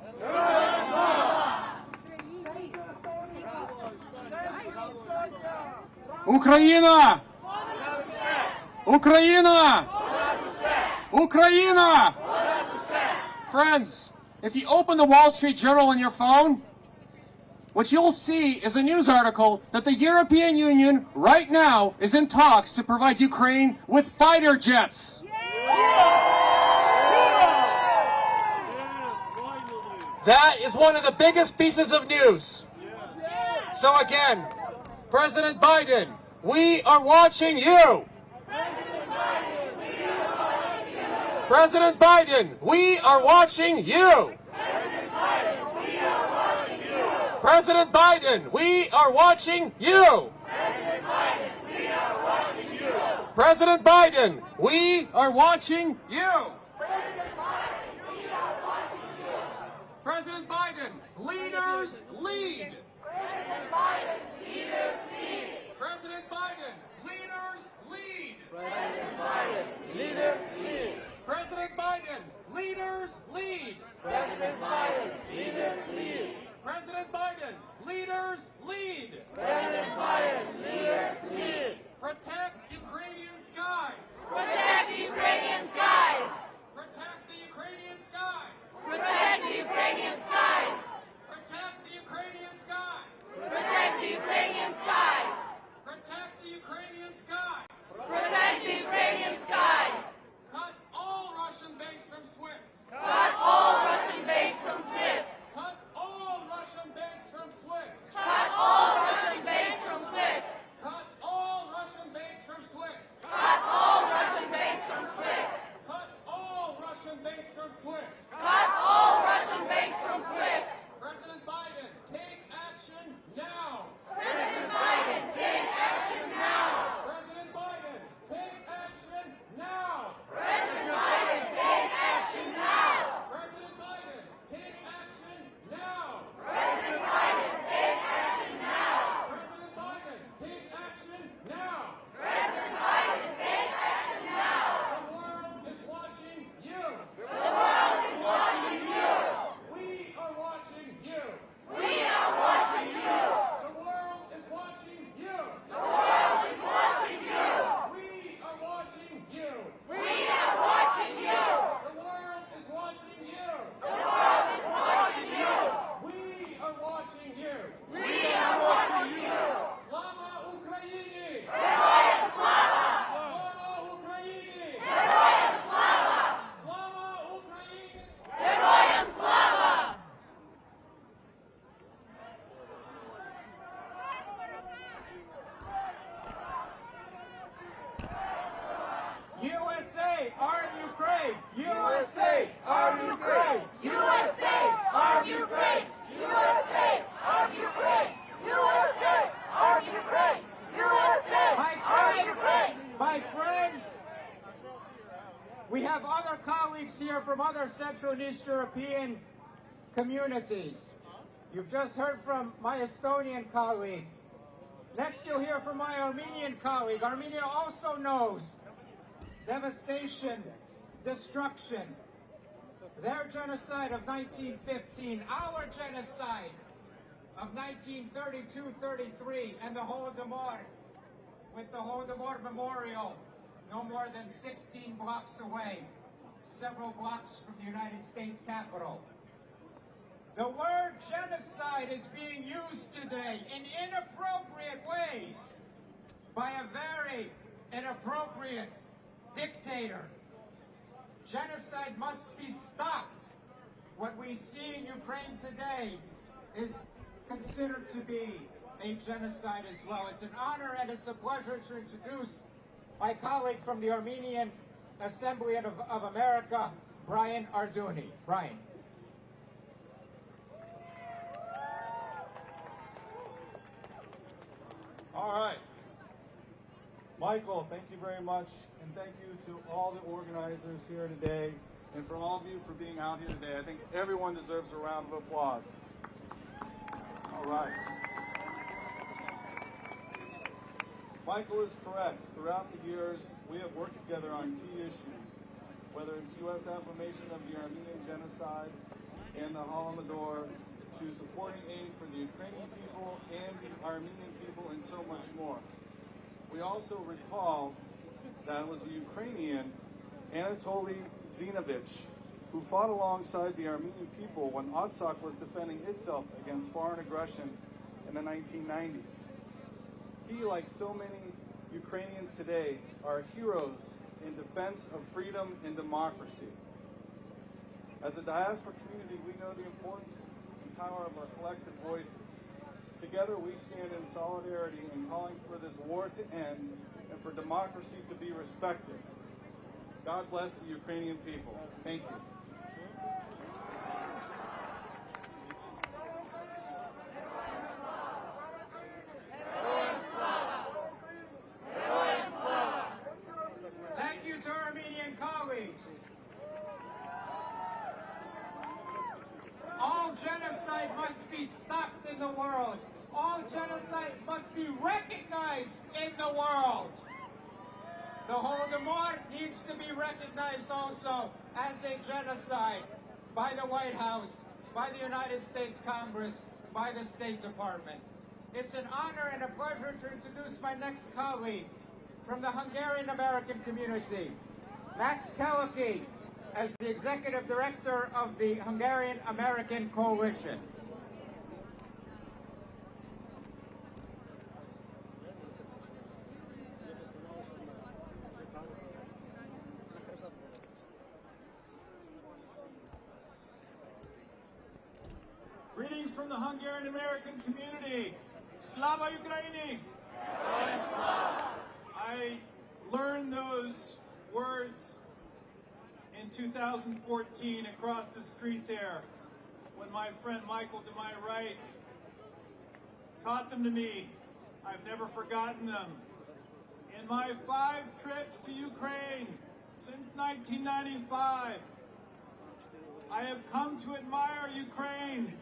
Ukraina! Ukraina! Ukraina! Friends, if you open the Wall Street Journal on your phone, what you'll see is a news article that the European Union right now is in talks to provide Ukraine with fighter jets. That is one of the biggest pieces of news. So again, President Biden, we are watching you. President Biden, we are watching you. President Biden, we are watching you. President Biden, we are watching you. President Biden, leaders lead. President Biden, leaders lead. President Biden, leaders lead. President Biden, leaders lead. President Biden, leaders lead. President Biden, leaders lead. President Biden, leaders lead. President Biden, leaders lead. Protect Ukrainian skies. Protect the Ukrainian skies. Protect the Ukrainian skies. Protect the Ukrainian skies. Protect the Ukrainian skies. Protect the Ukrainian skies. Protect the Ukrainian skies. Protect the Ukrainian skies. Cut all Russian banks from SWIFT. Cut all Russian banks from SWIFT. Cut all Russian banks from SWIFT. Cut all Russian banks from SWIFT. Cut all Russian banks from SWIFT. Cut all Russian banks from SWIFT. Cut all Russian banks from SWIFT. Cut all Russian banks from SWIFT. President Biden, take action now. President Biden, take action now. President Biden, take action now. President Biden, take action now. President Biden, take action now. President Biden, take action now. President Biden, take action now. President Biden, take action now. The world is watching you. The world is watching you. We are watching you. We are watching you. The world is watching you. The world is watching you. We are watching you. We are watching you. The world is watching you. The world is watching you. We are watching you. We are watching you. Slava Ukraini! Героям слава! Slava Ukraini! Героям слава! Slava Ukraini! Героям слава! USA, arm Ukraine! USA, arm Ukraine! USA, arm Ukraine! USA, arm Ukraine! USA, arm Ukraine! USA, arm Ukraine! My friends, we have other colleagues here from other Central and East European communities. You've just heard from my Estonian colleague. Next you'll hear from my Armenian colleague. Armenia also knows devastation, destruction. Their genocide of 1915, our genocide of 1932-33, and the Holodomor, with the Holodomor Memorial no more than 16 blocks away, several blocks from the United States Capitol. The word genocide is being used today in inappropriate ways by a very inappropriate dictator. Genocide must be stopped. What we see in Ukraine today is considered to be a genocide as well. It's an honor and it's a pleasure to introduce my colleague from the Armenian Assembly of America, Brian Arduni. Brian. All right. Michael, thank you very much, and thank you to all the organizers here today, and for all of you for being out here today. I think everyone deserves a round of applause. All right. Michael is correct. Throughout the years, we have worked together on key issues, whether it's U.S. affirmation of the Armenian genocide and the Holodomor, to supporting aid for the Ukrainian people and the Armenian people, and so much more. We also recall that it was the Ukrainian Anatoly Zinovich who fought alongside the Armenian people when Artsakh was defending itself against foreign aggression in the 1990s. He, like so many Ukrainians today, are heroes in defense of freedom and democracy. As a diaspora community, we know the importance and power of our collective voices. Together we stand in solidarity in calling for this war to end and for democracy to be respected. God bless the Ukrainian people. Thank you. Thank you to our Armenian colleagues. All genocide must be stopped in the world. All genocides must be recognized in the world. The Holodomor needs to be recognized also as a genocide by the White House, by the United States Congress, by the State Department. It's an honor and a pleasure to introduce my next colleague from the Hungarian American community, Max Keleki, as the Executive Director of the Hungarian American Coalition. Greetings from the Hungarian American community. Slava Ukraini! I learned those words in 2014 across the street there when my friend Michael to my right taught them to me. I've never forgotten them. In my 5 trips to Ukraine since 1995, I have come to admire Ukraine